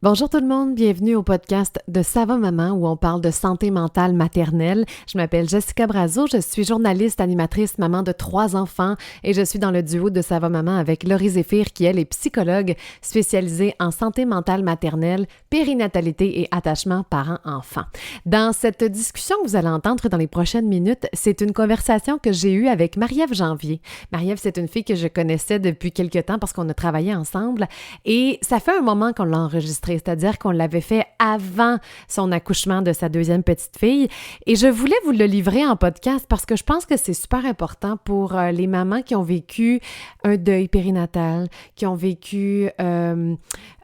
Bonjour tout le monde, bienvenue au podcast de Ça va maman où on parle de santé mentale maternelle. Je m'appelle Jessica Brazo, je suis journaliste, animatrice, maman de 3 enfants et je suis dans le duo de Ça va maman avec Laurie Zéphir qui elle est psychologue spécialisée en santé mentale maternelle, périnatalité et attachement parent-enfant. Dans cette discussion que vous allez entendre dans les prochaines minutes, c'est une conversation que j'ai eue avec Marie-Ève Janvier. Marie-Ève, c'est une fille que je connaissais depuis quelque temps parce qu'on a travaillé ensemble et ça fait un moment qu'on l'a enregistrée. C'est-à-dire qu'on l'avait fait avant son accouchement de sa deuxième petite fille. Et je voulais vous le livrer en podcast parce que je pense que c'est super important pour les mamans qui ont vécu un deuil périnatal, qui ont vécu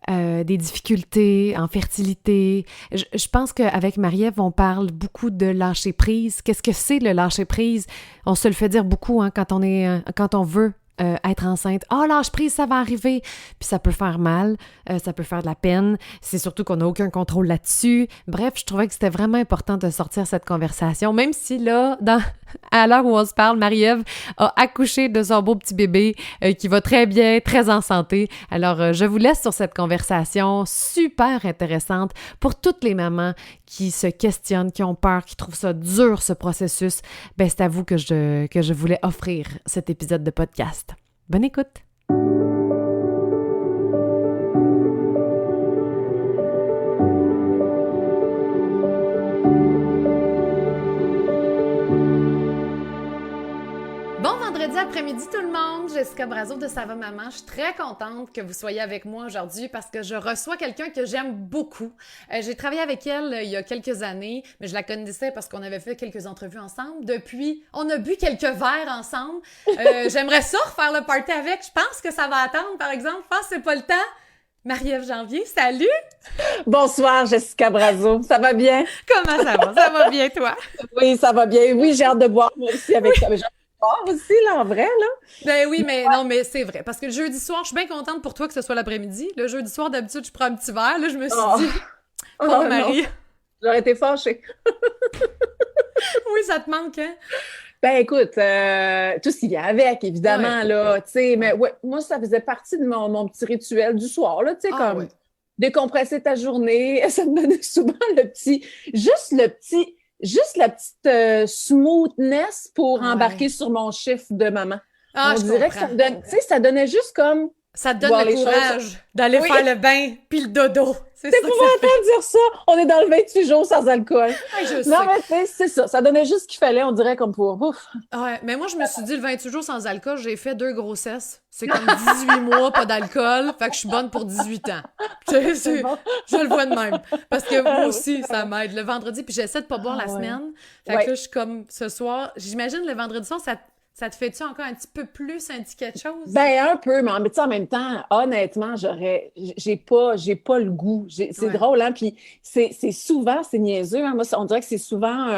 des difficultés en fertilité. Je pense qu'avec Marie-Ève, on parle beaucoup de lâcher prise. Qu'est-ce que c'est le lâcher prise? On se le fait dire beaucoup quand on veut être enceinte. Ah, lâche prise, ça va arriver. Puis ça peut faire mal, ça peut faire de la peine. C'est surtout qu'on n'a aucun contrôle là-dessus. Bref, je trouvais que c'était vraiment important de sortir cette conversation, même si là, à l'heure où on se parle, Marie-Ève a accouché de son beau petit bébé qui va très bien, très en santé. Alors, je vous laisse sur cette conversation super intéressante pour toutes les mamans qui se questionnent, qui ont peur, qui trouvent ça dur, ce processus. Ben, c'est à vous que je voulais offrir cet épisode de podcast. Bonne écoute! Bon vendredi après-midi tout le monde, Jessica Brazo de Ça va maman. Je suis très contente que vous soyez avec moi aujourd'hui parce que je reçois quelqu'un que j'aime beaucoup. J'ai travaillé avec elle il y a quelques années, mais je la connaissais parce qu'on avait fait quelques entrevues ensemble. Depuis, on a bu quelques verres ensemble. J'aimerais ça refaire le party avec. Je pense que ça va attendre, par exemple. Je pense que c'est pas le temps. Marie-Ève Janvier, salut! Bonsoir, Jessica Brazo. Ça va bien? Comment ça va? Ça va bien, toi? Oui, ça va bien. Oui, j'ai hâte de boire moi aussi avec toi. Mais j'ai hâte de boire aussi, là, en vrai, là. Ben oui, mais non, mais c'est vrai. Parce que le jeudi soir, je suis bien contente pour toi que ce soit l'après-midi. Le jeudi soir, d'habitude, je prends un petit verre. Là, je me suis dit, pauvre Marie. Non. J'aurais été fâchée. Oui, ça te manque, hein? Ben écoute, tout ce qui vient avec, évidemment, Ouais. là, tu sais, mais ouais, moi, ça faisait partie de mon petit rituel du soir, là, tu sais, comme Ouais. décompresser ta journée. Ça me donnait souvent juste la petite smoothness pour embarquer sur mon chiffre de maman. Ah, On je dirait que comprends. ça me donne, tu sais, ça donnait juste comme Ça te donne voir le les choses. courage d'aller Oui. faire le bain puis le dodo. C'est C'est ça que ça épouvantable de dire ça. On est dans le 28 jours sans alcool. fait. Je Non, sais. mais tu sais, c'est ça. Ça donnait juste ce qu'il fallait, on dirait, comme pour ouf. Ouais, mais moi, je me suis dit, le 28 jours sans alcool, j'ai fait 2 grossesses. C'est comme 18 mois, pas d'alcool. Fait que je suis bonne pour 18 ans. Bon. Je le vois de même. Parce que moi Oui. aussi, ça m'aide. Le vendredi, puis j'essaie de pas boire la ouais. semaine. Fait Ouais. que là, je suis comme ce soir. J'imagine le vendredi soir, ça te fait-tu encore un petit peu plus un petit quelque chose? Ben, un peu, mais tu sais, en même temps, honnêtement, j'ai pas le goût. C'est Ouais. drôle, hein? Puis c'est souvent, c'est niaiseux, hein? Moi, on dirait que c'est souvent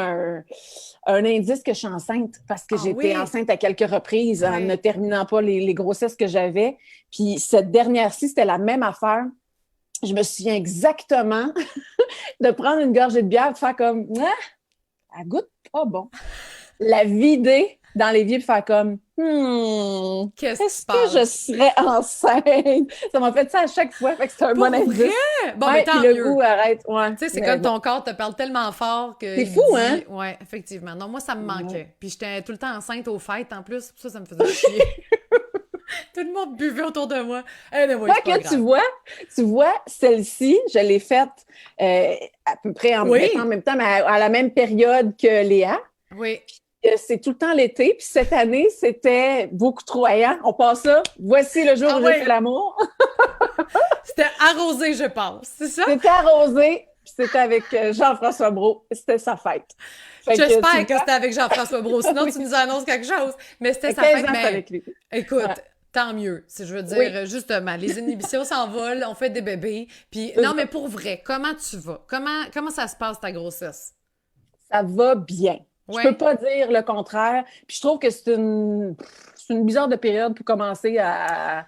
un indice que je suis enceinte parce que Ah j'étais oui? enceinte à quelques reprises en Oui. ne terminant pas les grossesses que j'avais. Puis cette dernière-ci, c'était la même affaire. Je me souviens exactement de prendre une gorgée de bière et de faire comme « elle goûte pas bon ». La vider dans l'évier et faire comme Qu'est-ce qui est-ce se que passe? je serais enceinte? Ça m'a fait ça à chaque fois. Fait que c'est un Pour bon indice. vrai? Bon, Ouais, mais tant puis le mieux. goût arrête. Ouais. Tu sais, c'est Mais comme bon. ton corps te parle tellement fort que. C'est il fou, dit... hein? Ouais, effectivement. Non, moi, ça me manquait. Ouais. Puis j'étais tout le temps enceinte aux fêtes en plus. Ça me faisait chier. Tout le monde buvait autour de moi. Anyway, c'est pas Fait que grave. tu vois, celle-ci, je l'ai faite à peu près Oui. en même temps, mais à la même période que Léa. Oui. C'est tout le temps l'été. Puis cette année, c'était beaucoup trop haillant. On passe ça. Voici le jour Ah où oui. j'ai fait l'amour. C'était arrosé, je pense. C'est ça? C'était arrosé. Puis c'était avec Jean-François Brault. C'était sa fête. Fait J'espère tu que c'était avec Jean-François Brault. Sinon, tu nous annonces quelque chose. Mais c'était sa 15 fête. ans, c'est Mais avec lui. écoute, Ouais. tant mieux. Si je veux dire, Oui. justement, les inhibitions s'envolent, on fait des bébés. Puis, non, mais pour vrai, comment tu vas? Comment ça se passe ta grossesse? Ça va bien. Ouais. Je peux pas dire le contraire. Puis je trouve que c'est une bizarre de période pour commencer à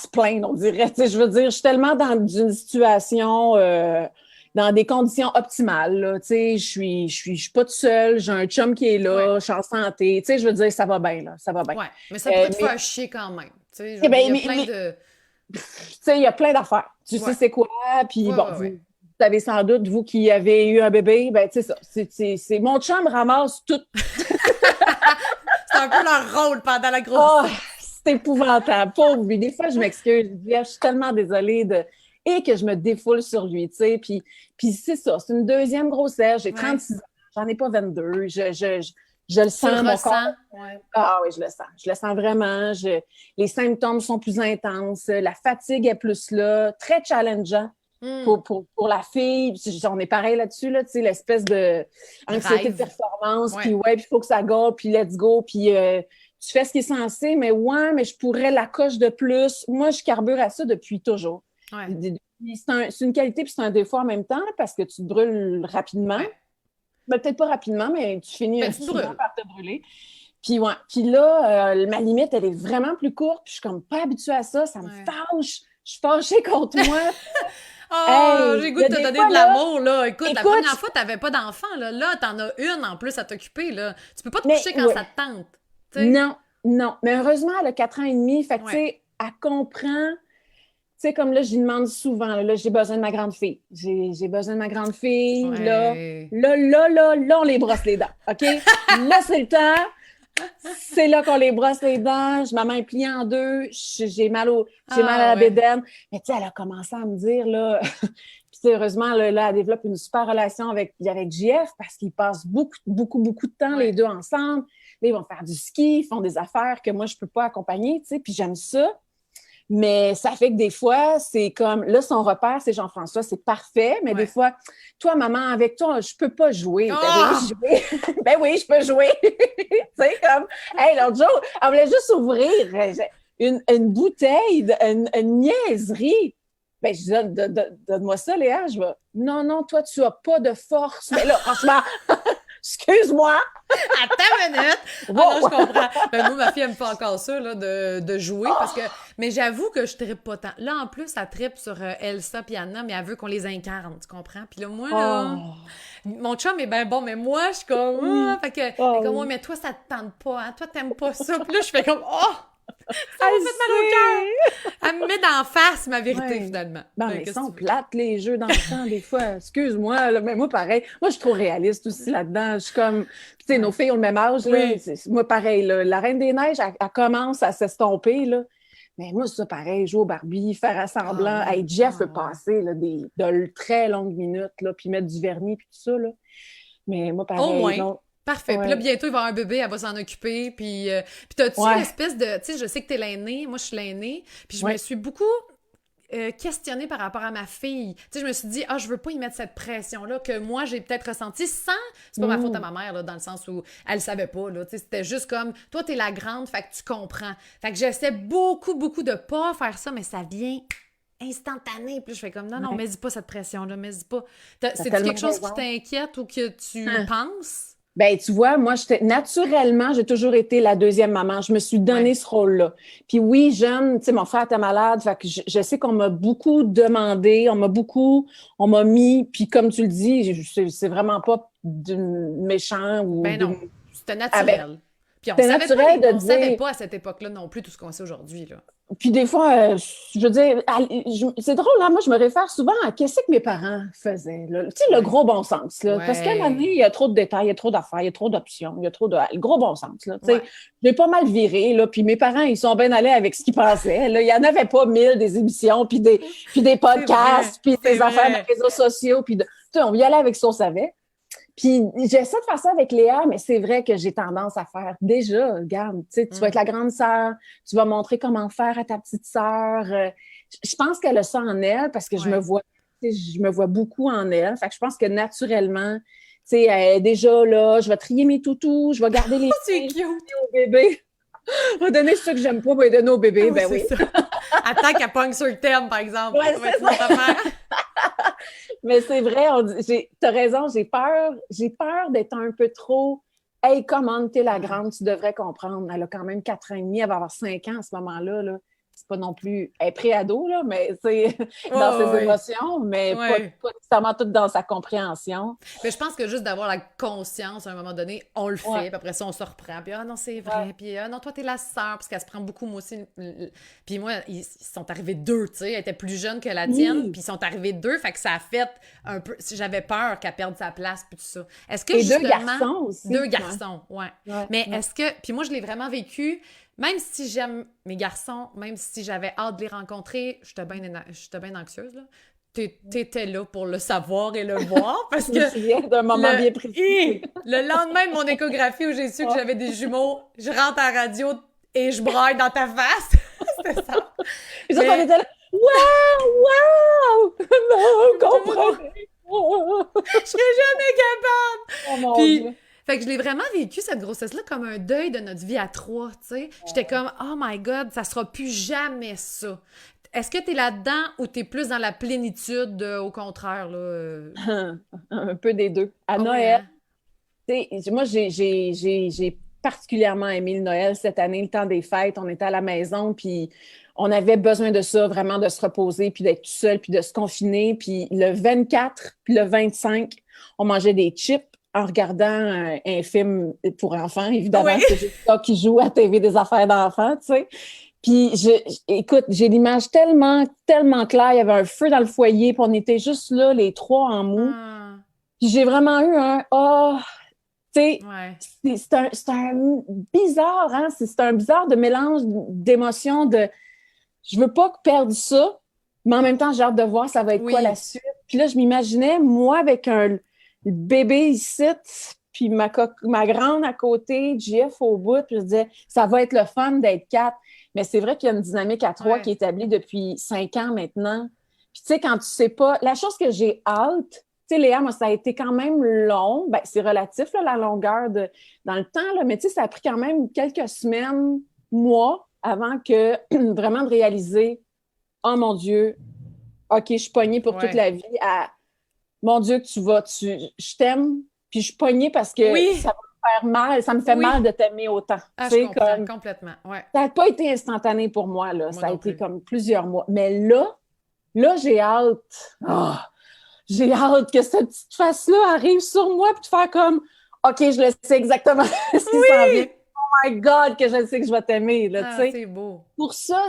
se plaindre, on dirait. Tu sais, je veux dire, je suis tellement dans une situation, dans des conditions optimales, là. Tu sais, je suis pas toute seule, j'ai un chum qui est là, Ouais. je suis en santé. Tu sais, je veux dire, ça va bien, là. Ça va bien. Ouais, mais ça pourrait te faire chier quand même. Tu sais, je veux Eh ben, dire, il y a plein mais- de... tu sais, il y a plein d'affaires. Tu sais c'est quoi, puis bon, vous savez sans doute, vous qui avez eu un bébé, ben tu sais ça, c'est mon chum ramasse tout. C'est un peu leur rôle pendant la Oh, grossesse. c'est épouvantable, pauvre lui. Des fois, je m'excuse, je dis, ah, je suis tellement désolée et que je me défoule sur lui, tu sais, puis c'est ça, c'est une deuxième grossesse, j'ai 36 ans, j'en ai pas 22, je le sens, mon corps. Ah oui, je le sens vraiment. Les symptômes sont plus intenses, la fatigue est plus là, très challengeant pour la fille. On est pareil là-dessus, là, tu sais, l'espèce de anxiété de performance, puis puis il faut que ça go, puis let's go, puis tu fais ce qui est censé, mais mais je pourrais la coche de plus. Moi, je carbure à ça depuis toujours. C'est une qualité puis c'est un défaut en même temps, là, parce que tu te brûles rapidement. Ben, peut-être pas rapidement, mais tu finis souvent par te brûler. Puis là, ma limite, elle est vraiment plus courte. Puis je suis comme pas habituée à ça. Ça me fâche. Je suis fâchée contre moi. J'ai goût de te donner de l'amour, là. Écoute, la première fois, t'avais pas d'enfant, là. Là, t'en as une en plus à t'occuper, là. Tu peux pas te coucher quand ça te tente. T'sais. Non. Mais heureusement, elle a 4 ans et demi. Fait que, tu sais, elle comprend. Tu sais, comme là, je lui demande souvent, là, j'ai besoin de ma grande fille. J'ai besoin de ma grande fille. Là, on les brosse les dents. OK? Là, c'est le temps. C'est là qu'on les brosse les dents. Ma main est pliée en deux. J'ai mal à la bédaine. Mais tu sais, elle a commencé à me dire, là... Puis heureusement, là, elle développe une super relation avec JF parce qu'ils passent beaucoup de temps, les deux ensemble. Là, ils vont faire du ski, ils font des affaires que moi, je peux pas accompagner, tu sais. Puis j'aime ça. Mais ça fait que des fois, c'est comme... Là, son repère, c'est Jean-François, c'est parfait. Mais des fois, toi, maman, avec toi, je peux pas jouer. Ben oui, je peux jouer. Tu sais, comme... Hey, l'autre jour, elle voulait juste ouvrir une bouteille, une niaiserie. Ben, je dis, donne-moi ça, Léa. Je vais... Non, toi, tu as pas de force. Mais là, franchement... Excuse-moi! Attends une minute! Non, je comprends. Ben, moi, ma fille aime pas encore ça, là, de jouer, parce que... Mais j'avoue que je trippe pas tant. Là, en plus, elle trippe sur Elsa et Anna, mais elle veut qu'on les incarne, tu comprends? Puis là, moi, là... Mon chum est bien bon, mais moi, je suis comme... Fait que... comme moi, mais toi, ça te tente pas, hein? Toi, t'aimes pas ça. Puis là, je fais comme... Ça m'a fait mal au cœur! Elle me met d'en face ma vérité, finalement. Non, mais ils sont plates, les jeux d'enfants, des fois. Excuse-moi, là, mais moi, pareil. Moi, je suis trop réaliste aussi là-dedans. Je suis comme... Tu sais, nos filles ont le même âge, là. Moi, pareil, là, la Reine des Neiges, elle commence à s'estomper, là. Mais moi, c'est ça, pareil, jouer au Barbie, faire assemblant. Jeff peut passer là, de très longues minutes, là, puis mettre du vernis, puis tout ça, là. Mais moi, pareil, au moins. Parfait. Puis là, bientôt, il va y avoir un bébé, elle va s'en occuper. Puis t'as-tu une espèce de... Tu sais, je sais que t'es l'aînée, moi, je suis l'aînée. Puis je me suis beaucoup questionnée par rapport à ma fille. Tu sais, je me suis dit, je veux pas y mettre cette pression-là que moi, j'ai peut-être ressentie sans... C'est pas ma faute à ma mère, là, dans le sens où elle savait pas, là. Tu sais, c'était juste comme, toi, t'es la grande, fait que tu comprends. Fait que j'essaie beaucoup de pas faire ça, mais ça vient... instantané. Puis je fais comme, non, mais dis pas cette pression-là, mais dis pas... C'est-tu quelque chose qui t'inquiète ou que tu penses? Ben, tu vois, moi, naturellement, j'ai toujours été la deuxième maman. Je me suis donné ce rôle-là. Puis oui, jeune, tu sais, mon frère était malade, fait que je sais qu'on m'a beaucoup demandé, on m'a mis, puis comme tu le dis, c'est vraiment pas méchant ou... Ben non, c'était naturel. Puis on savait pas à cette époque-là non plus tout ce qu'on sait aujourd'hui, là. Puis des fois, je veux dire, c'est drôle, hein? Moi, je me réfère souvent à qu'est-ce que mes parents faisaient. Tu sais, le gros bon sens. Là, parce qu'à un moment donné, il y a trop de détails, il y a trop d'affaires, il y a trop d'options, il y a trop de... Le gros bon sens. Là, j'ai pas mal viré. Là, puis mes parents, ils sont bien allés avec ce qu'ils pensaient. Là, il n'y en avait pas 1000 des émissions, puis des podcasts, puis des affaires de réseaux sociaux. Puis on y allait avec ce qu'on savait. Puis j'essaie de faire ça avec Léa, mais c'est vrai que j'ai tendance à faire déjà, regarde, tu sais, tu vas être la grande sœur, tu vas montrer comment faire à ta petite sœur. Je pense qu'elle a ça en elle parce que je me vois beaucoup en elle. Fait que je pense que naturellement, tu sais, elle est déjà là, je vais trier mes toutous, je vais garder les c'est cute au bébé. On va donner ce que j'aime pas, on va les donner au bébé, oui. Attends qu'elle pogne sur le thème, par exemple. Ouais, c'est ça. Mais c'est vrai, t'as raison, j'ai peur d'être un peu trop « Hey, comment t'es la grande, tu devrais comprendre. » Elle a quand même 4 ans et demi, elle va avoir 5 ans à ce moment-là. Là. c'est pas non plus, elle est pré-ado, là, mais c'est dans ses Ouais, émotions, mais ouais. pas nécessairement tout dans sa compréhension. Mais je pense que juste d'avoir la conscience à un moment donné, on le Ouais, fait, puis après ça, on se reprend. Puis, ah non, c'est ouais. vrai. Puis, ah non, toi, t'es la sœur, parce qu'elle se prend beaucoup, moi aussi. Puis moi, ils sont arrivés deux, tu sais. Elle était plus jeune que la tienne, Oui. puis ils sont arrivés deux, fait que ça a fait un peu. J'avais peur qu'elle perde sa place, puis tout ça. Est-ce que Et deux justement. garçons aussi. Deux Ouais, garçons, ouais. ouais, Mais ouais. est-ce que. Puis moi, je l'ai vraiment vécu. Même si j'aime mes garçons, même si j'avais hâte de les rencontrer, j'étais bien anxieuse, là. T'étais là pour le savoir et le voir parce Je me que souviens d'un moment bien précis. le lendemain de mon échographie où j'ai su que Ouais. j'avais des jumeaux, je rentre à la radio et je braille dans ta face. C'était ça. Puis ça, on Mais était là, waouh, waouh! Non, comprenez! je serais jamais capable. Oh mon Puis, Dieu! fait que je l'ai vraiment vécu, cette grossesse-là, comme un deuil de notre vie à trois, tu sais. J'étais comme, oh my God, ça sera plus jamais ça. Est-ce que t'es là-dedans ou t'es plus dans la plénitude, au contraire, là? Un peu des deux. À Ah ouais, Noël, hein? tu sais, moi, j'ai particulièrement aimé le Noël cette année, le temps des fêtes. On était à la maison, puis on avait besoin de ça, vraiment de se reposer, puis d'être tout seul, puis de se confiner. Puis le 24, puis le 25, on mangeait des chips en regardant un film pour enfants. Évidemment, Oui! c'est juste ça qui joue à TV des affaires d'enfants, tu sais. Puis, écoute, j'ai l'image tellement, tellement claire. Il y avait un feu dans le foyer, puis on était juste là, les trois en mou. Ah, Puis j'ai vraiment eu un oh, tu sais, ouais. c'est un bizarre, hein? C'est un bizarre de mélange d'émotions, de je veux pas perdre ça, mais en même temps, j'ai hâte de voir ça va être quoi la Oui. suite. Puis là, je m'imaginais, moi, avec un bébé ici, puis ma grande à côté, JF au bout, puis je disais, ça va être le fun d'être quatre. Mais c'est vrai qu'il y a une dynamique à trois qui Ouais. est établie depuis 5 ans maintenant. Puis tu sais, quand tu sais pas, la chose que j'ai hâte, tu sais, Léa, moi, ça a été quand même long. Ben, c'est relatif, là, la longueur dans le temps, là, mais tu sais, ça a pris quand même quelques semaines, mois, avant que vraiment de réaliser, oh mon Dieu, OK, je suis pognée pour toute Ouais. la vie à, mon Dieu, je t'aime, puis je suis pognée parce que Oui. ça va me faire mal, ça me fait mal Oui. de t'aimer autant. Ah, Tu je sais, comprends comme, complètement. Ouais. ça n'a pas été instantané pour moi, là. Moi Ça a non été plus. comme plusieurs mois. Mais là, j'ai hâte. Ah, j'ai hâte que cette petite face-là arrive sur moi puis de faire comme OK, je le sais exactement ce qui s'en vient. Oui! Oh my God, que je le sais que je vais t'aimer, là, tu Ah, sais. c'est beau. Pour ça,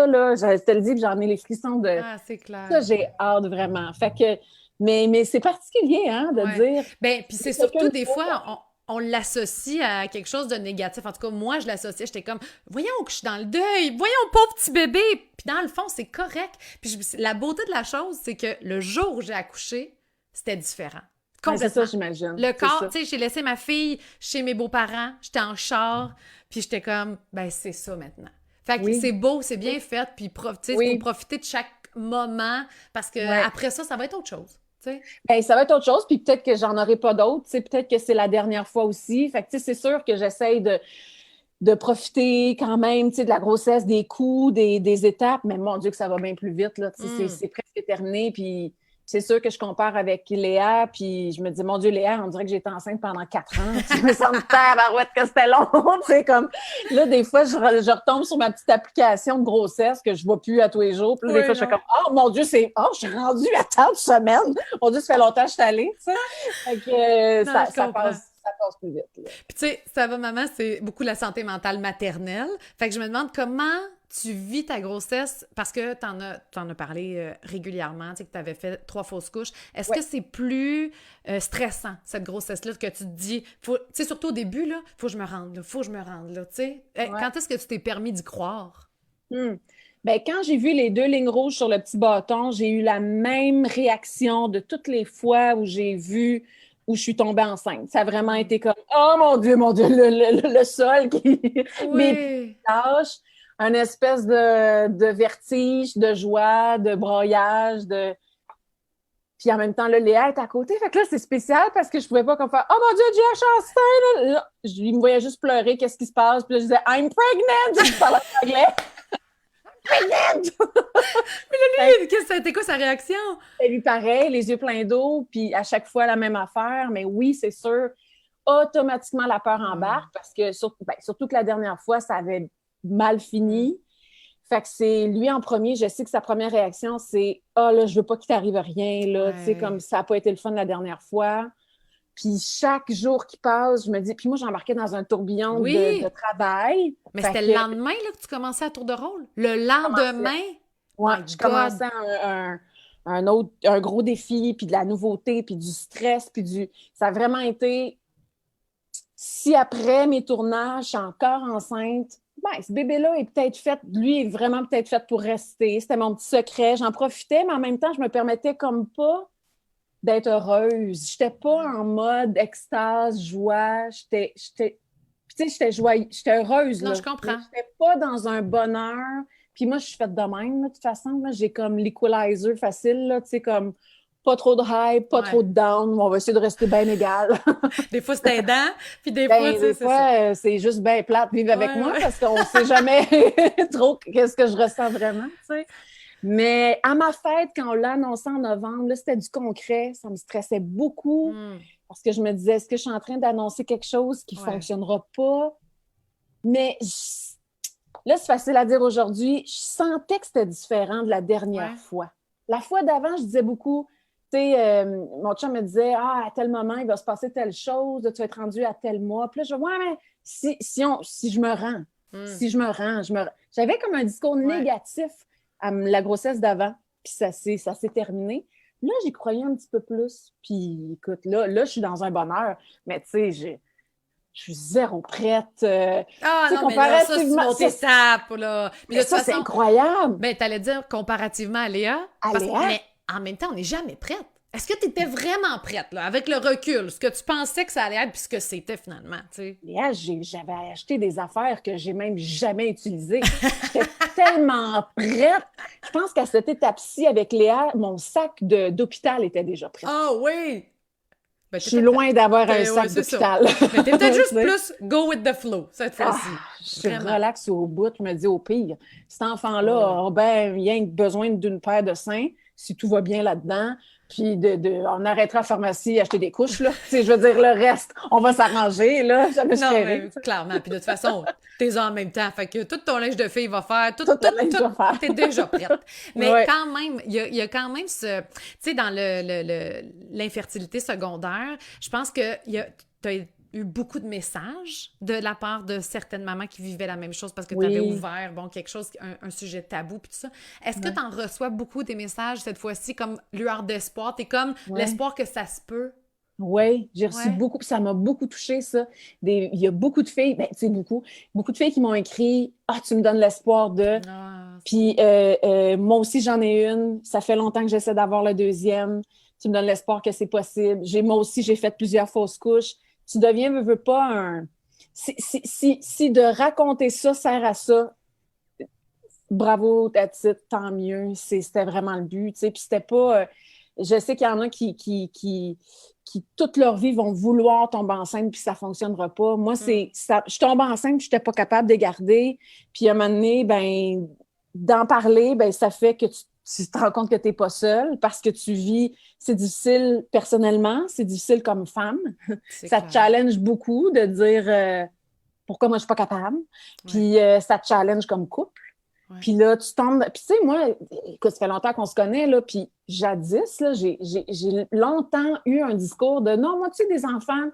là, je te le dis, puis j'en ai les frissons de Ah, c'est ça, clair. j'ai hâte vraiment. Fait que, mais c'est particulier, hein, de Ouais. dire Ben, puis c'est quelqu'un surtout de des nouveau. fois, on l'associe à quelque chose de négatif. En tout cas, moi, je l'associais. J'étais comme, voyons que je suis dans le deuil. Voyons, pauvre petit bébé. Puis dans le fond, c'est correct. Puis la beauté de la chose, c'est que le jour où j'ai accouché, c'était différent. Ouais, c'est ça, Complètement. j'imagine. Le C'est corps, ça. tu sais, j'ai laissé ma fille chez mes beaux-parents. J'étais en char. Puis j'étais comme, ben, c'est ça maintenant. Fait que Oui, c'est beau, c'est bien oui, fait. Puis, tu sais, il faut oui. profiter de chaque moment parce que Ouais. après ça va être autre chose. Tu sais? Ben, ça va être autre chose, puis peut-être que j'en aurai pas d'autres. Tu sais, peut-être que c'est la dernière fois aussi. Fait que, tu sais, c'est sûr que j'essaye de profiter quand même, tu sais, de la grossesse, des coups, des étapes, mais mon Dieu que ça va bien plus vite, là, tu sais, c'est Mm. c'est presque terminé, puis c'est sûr que je compare avec Léa, puis je me dis, mon Dieu, Léa, on dirait que j'étais enceinte pendant 4 ans, tu me sens tabarouette que c'était long, tu sais, comme, là, des fois, je retombe sur ma petite application de grossesse que je vois plus à tous les jours, puis là, des fois, Oui, je fais non. comme, oh mon Dieu, je suis rendue à tant de semaines, mon Dieu, ça fait longtemps que je suis allée, tu sais, fait que Non, je ça comprends. passe plus vite, là. Puis tu sais, ça va maman, c'est beaucoup la santé mentale maternelle. Fait que je me demande comment tu vis ta grossesse parce que t'en as parlé régulièrement, tu sais que tu avais fait 3 fausses couches. Est-ce Ouais. que c'est plus stressant cette grossesse-là que tu te dis, tu sais surtout au début là, faut que je me rende là, faut que je me rende là, tu sais. Ouais. Quand est-ce que tu t'es permis d'y croire? Hmm. Ben, quand j'ai vu les 2 lignes rouges sur le petit bâton, j'ai eu la même réaction de toutes les fois où j'ai vu où je suis tombée enceinte. Ça a vraiment Mm. été comme oh mon Dieu, le sol qui mes pieds Oui. qui lâchent, un espèce de vertige, de joie, de broyage, de puis en même temps, là, Léa est à côté. Fait que là, c'est spécial parce que je pouvais pas comme faire oh mon Dieu, Dieu, je suis enceinte! Là, il me voyait juste pleurer, qu'est-ce qui se passe? Puis là, je disais I'm pregnant! Je parlais en anglais. Pregnant! Lui, c'était quoi sa réaction? Et lui, pareil, les yeux pleins d'eau, puis à chaque fois, la même affaire. Mais oui, c'est sûr, automatiquement, la peur Mm. embarque parce que, surtout que la dernière fois, ça avait mal fini. Fait que c'est lui en premier, je sais que sa première réaction, c'est « Ah, là, je veux pas qu'il t'arrive rien, là. Tu sais, comme ça n'a pas été le fun la dernière fois. » Puis chaque jour qui passe, je me dis... Puis moi, j'embarquais dans un tourbillon de travail. Mais Fait c'était que le lendemain là, que tu commençais à tour de rôle? Le lendemain? ouais, My je God! commençais un gros défi, puis de la nouveauté, puis du stress, puis du... Ça a vraiment été... Si après mes tournages, je suis encore enceinte, ben, ce bébé-là est peut-être fait, lui est vraiment peut-être fait pour rester. C'était mon petit secret. J'en profitais, mais en même temps, je me permettais comme pas d'être heureuse. J'étais pas en mode extase, joie. J'étais heureuse, Non, là. je Mais comprends. j'étais pas dans un bonheur. Puis moi, je suis faite de même, là, de toute façon. Là. J'ai comme l'equalizer facile, là, tu sais, comme pas trop de high, pas trop Ouais. de down. On va essayer de rester bien égal. Des fois, c'est aidant, puis des fois, tu Ben, sais, des c'est ça. fois, c'est juste bien plate vivre avec Ouais, moi ouais. parce qu'on sait jamais trop qu'est-ce que je ressens vraiment, tu sais. Mais à ma fête, quand on l'a annoncé en novembre, là, c'était du concret. Ça me stressait beaucoup Hmm. parce que je me disais, est-ce que je suis en train d'annoncer quelque chose qui ne Ouais. fonctionnera pas? Mais là, c'est facile à dire aujourd'hui. Je sentais que c'était différent de la dernière Ouais. fois. La fois d'avant, je disais beaucoup, tu sais, mon chum me disait, ah, à tel moment, il va se passer telle chose, tu vas être rendu à tel mois. Puis là, je dis, ouais, mais si je me rends, Hmm. si je me rends, J'avais comme un discours Ouais. négatif à la grossesse d'avant, puis ça s'est terminé. Là, j'y croyais un petit peu plus. Puis écoute, là, je suis dans un bonheur. Mais tu sais, je suis zéro prête. Ah Tu sais, non, mais là, ça, c'est une comparativement, autre étape, là. Puis mais de toute ça, c'est façon, incroyable. ben, t'allais dire comparativement à Léa, Léa, mais en même temps, on n'est jamais prête. Est-ce que tu étais vraiment prête, là, avec le recul, ce que tu pensais que ça allait être, puis ce que c'était finalement, tu sais? Léa, j'avais acheté des affaires que j'ai même jamais utilisées. J'étais tellement prête. Je pense qu'à cette étape-ci, avec Léa, mon sac d'hôpital était déjà prêt. Ah oui! Ben, Je suis t'étais prête. loin d'avoir un Ouais, sac c'est ça. d'hôpital. Mais t'es peut-être Tu juste sais? plus go with the flow, cette Ah, fois-ci. je suis Vraiment. relaxe au bout. Je me dis au pire, cet enfant-là Ouais, ouais. a ben rien que besoin d'une paire de seins, si tout va bien là-dedans. Puis on arrêtera à la pharmacie acheter des couches, là. Tu sais, je veux dire, le reste, on va s'arranger, là. Jamais je Non, ferai rien. mais clairement. Puis de toute façon, t'es en même temps. Fait que tout ton linge de fille va faire. Tout, Tout tout, le linge tout. à faire. T'es déjà prête. Mais Ouais. quand même, il y a quand même ce. Tu sais, dans l'infertilité secondaire, je pense que t'as eu beaucoup de messages de la part de certaines mamans qui vivaient la même chose parce que tu avais Oui. ouvert, bon, quelque chose, un sujet tabou, puis tout ça. Est-ce que Ouais. tu en reçois beaucoup des messages cette fois-ci comme lueur d'espoir? T'es comme Ouais. l'espoir que ça se peut? Oui, j'ai reçu Ouais. beaucoup, puis ça m'a beaucoup touché ça. Il y a beaucoup de filles, ben, tu sais, beaucoup de filles qui m'ont écrit, ah, tu me donnes l'espoir de. Ah, Puis moi aussi, j'en ai une. Ça fait longtemps que j'essaie d'avoir le deuxième. Tu me donnes l'espoir que c'est possible. Moi aussi, j'ai fait plusieurs fausses couches. Tu deviens, veux pas, un. Si de raconter ça sert à ça, bravo, ta titre, tant mieux. C'était vraiment le but. Tu sais. Puis c'était pas. Je sais qu'il y en a qui, toute leur vie, vont vouloir tomber enceinte puis ça ne fonctionnera pas. Moi, hmm. c'est ça. Je tombe enceinte, je n'étais pas capable de garder. Puis à un moment donné, ben, d'en parler, ben, ça fait que tu te rends compte que tu n'es pas seule parce que tu vis, c'est difficile personnellement, c'est difficile comme femme. C'est Ça te clair. challenge beaucoup de dire pourquoi moi je ne suis pas capable. Ouais, Puis ça te challenge comme couple. ouais. Puis là, tu tombes. Puis tu sais, moi, écoute, ça fait longtemps qu'on se connaît, là. Puis jadis, là, j'ai longtemps eu un discours de non, moi, tu sais, des enfants,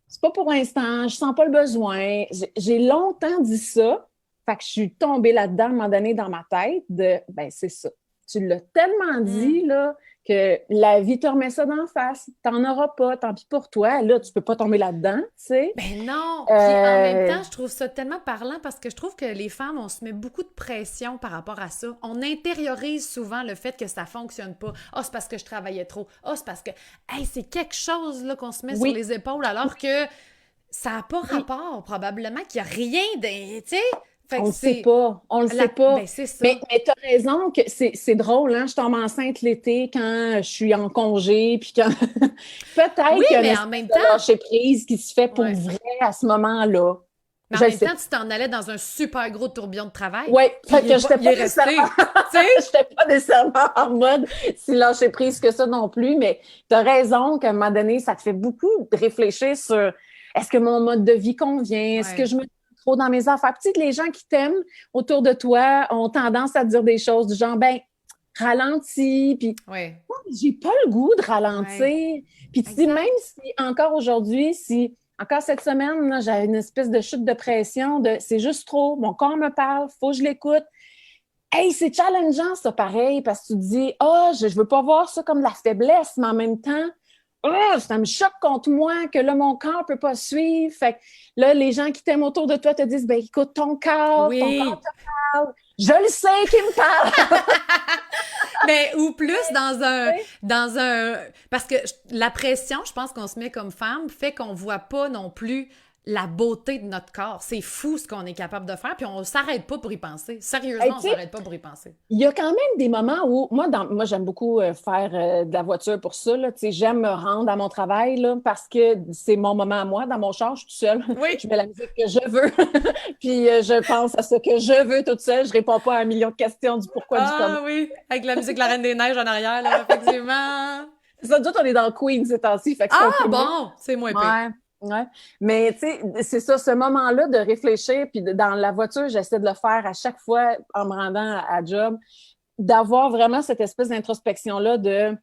c'est pas pour l'instant, je sens pas le besoin. J'ai longtemps dit ça. Fait que je suis tombée là-dedans à un moment donné dans ma tête de ben, c'est ça. Tu l'as tellement dit, là, que la vie te remet ça d'en face. T'en auras pas, tant pis pour toi. Là, tu peux pas tomber là-dedans, tu sais. Ben non! Puis en même temps, je trouve ça tellement parlant parce que je trouve que les femmes, on se met beaucoup de pression par rapport à ça. On intériorise souvent le fait que ça fonctionne pas. Ah, c'est parce que je travaillais trop. Ah, c'est parce que, hey, c'est quelque chose là, qu'on se met sur Oui, les épaules alors que ça n'a pas oui. rapport, probablement qu'il n'y a rien de. Tu sais? Fait On que le sait c'est. pas. On le sait pas. Ben, c'est ça. Mais tu as raison que c'est drôle, hein? Je tombe enceinte l'été quand je suis en congé, puis quand Oui, peut-être qu'il y a une mais en espèce même de temps. lâcher prise qui se fait pour Ouais. vrai à ce moment-là. Mais en Je le même sais temps, pas. tu t'en allais dans un super gros tourbillon de travail. Oui, Puis fait que j'étais il est pas resté. nécessairement, Tu sais? j'étais pas nécessairement en mode si lâcher prise que ça non plus, mais tu as raison qu'à un moment donné, ça te fait beaucoup de réfléchir sur est-ce que mon mode de vie convient? Est-ce que Ouais. je me sens trop dans mes affaires. Puis, tu sais, les gens qui t'aiment autour de toi ont tendance à te dire des choses du genre, ben, ralentis. Puis, Oui. moi, j'ai pas le goût de ralentir. Ouais. Puis, tu dis, même si encore aujourd'hui, si encore cette semaine, là, j'ai une espèce de chute de pression, c'est juste trop, mon corps me parle, faut que je l'écoute. Hey, c'est challengeant, ça, pareil, parce que tu te dis, je veux pas voir ça comme la faiblesse, mais en même temps, ça me choque contre moi que là, mon corps peut pas suivre. Fait que là, les gens qui t'aiment autour de toi te disent, ben écoute, ton corps te parle. Je le sais qu'il me parle. Mais ou plus dans un parce que la pression, je pense qu'on se met comme femme, fait qu'on voit pas non plus la beauté de notre corps. C'est fou ce qu'on est capable de faire, puis on s'arrête pas pour y penser. Sérieusement, on s'arrête pas pour y penser. Il y a quand même des moments où, moi, j'aime beaucoup faire de la voiture pour ça. Là. J'aime me rendre à mon travail là, parce que c'est mon moment à moi. Dans mon char, je suis toute seule. Oui. Je mets la musique que je veux. Puis je pense à ce que je veux toute seule. Je réponds pas à un million de questions du pourquoi, du comment. Ah oui, avec la musique de la Reine des Neiges en arrière, là, effectivement. Ça, nous autres, on est dans Queen ces temps-ci. Fait que C'est moins pire. Ouais. Ouais. Mais tu sais, c'est ça, ce moment-là de réfléchir, puis dans la voiture, j'essaie de le faire à chaque fois en me rendant à job, d'avoir vraiment cette espèce d'introspection-là de,